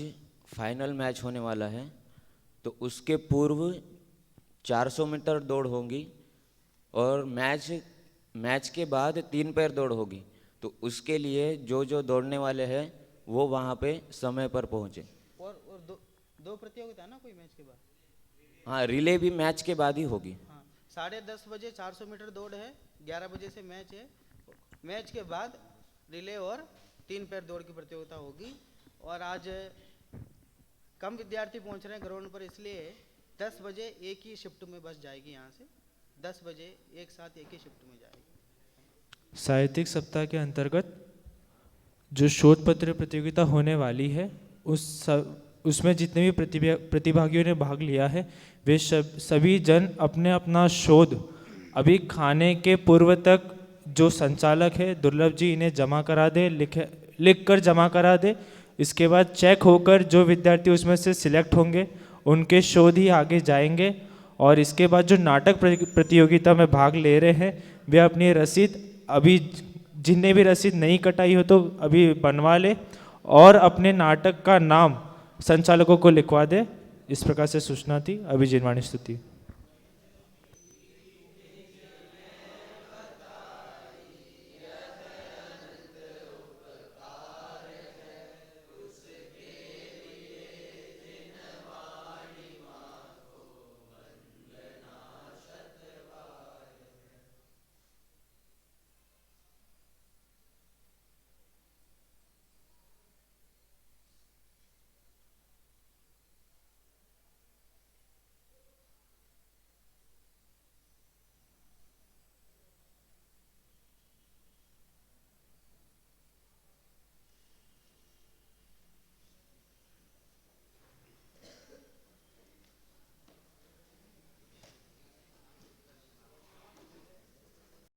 फाइनल मैच होने वाला है, तो उसके पूर्व 400 मीटर दौड़ होगी और मैच के बाद 3 पैर दौड़ होगी। तो उसके लिए जो जो दौड़ने वाले हैं वो वहाँ पे समय पर पहुँचे।
और दो प्रतियोगिता ना कोई मैच के बाद?
हाँ, रिले भी मैच के बाद ही होगी।
हाँ, 10:30 बजे 400 मीटर दौड़ है, 11 बजे से मैच है, मैच के बाद रिले और 3 पैर दौड़ की प्रतियोगिता होगी। और आज कम विद्यार्थी पहुंच रहे हैं ग्राउंड पर, इसलिए 10 बजे एक ही शिफ्ट में बस जाएगी। यहाँ से 10 बजे एक साथ एक ही शिफ्ट में जाएगी।
साहित्यिक सप्ताह के अंतर्गत जो शोध पत्र प्रतियोगिता होने वाली है उसमें जितने भी प्रतिभागियों ने भाग लिया है वे सभी जन अपने अपना शोध अभी खाने के पूर्व तक जो संचालक है दुर्लभ जी इन्हें जमा करा दे, लिख कर जमा करा दे। इसके बाद चेक होकर जो विद्यार्थी उसमें से सिलेक्ट होंगे उनके शोध ही आगे जाएंगे। और इसके बाद जो नाटक प्रतियोगिता में भाग ले रहे हैं वे अपनी रसीद अभी, जिनने भी रसीद नहीं कटाई हो तो अभी बनवा ले और अपने नाटक का नाम संचालकों को लिखवा दे। इस प्रकार से सूचना थी। अभिजीत वाणी स्तुति।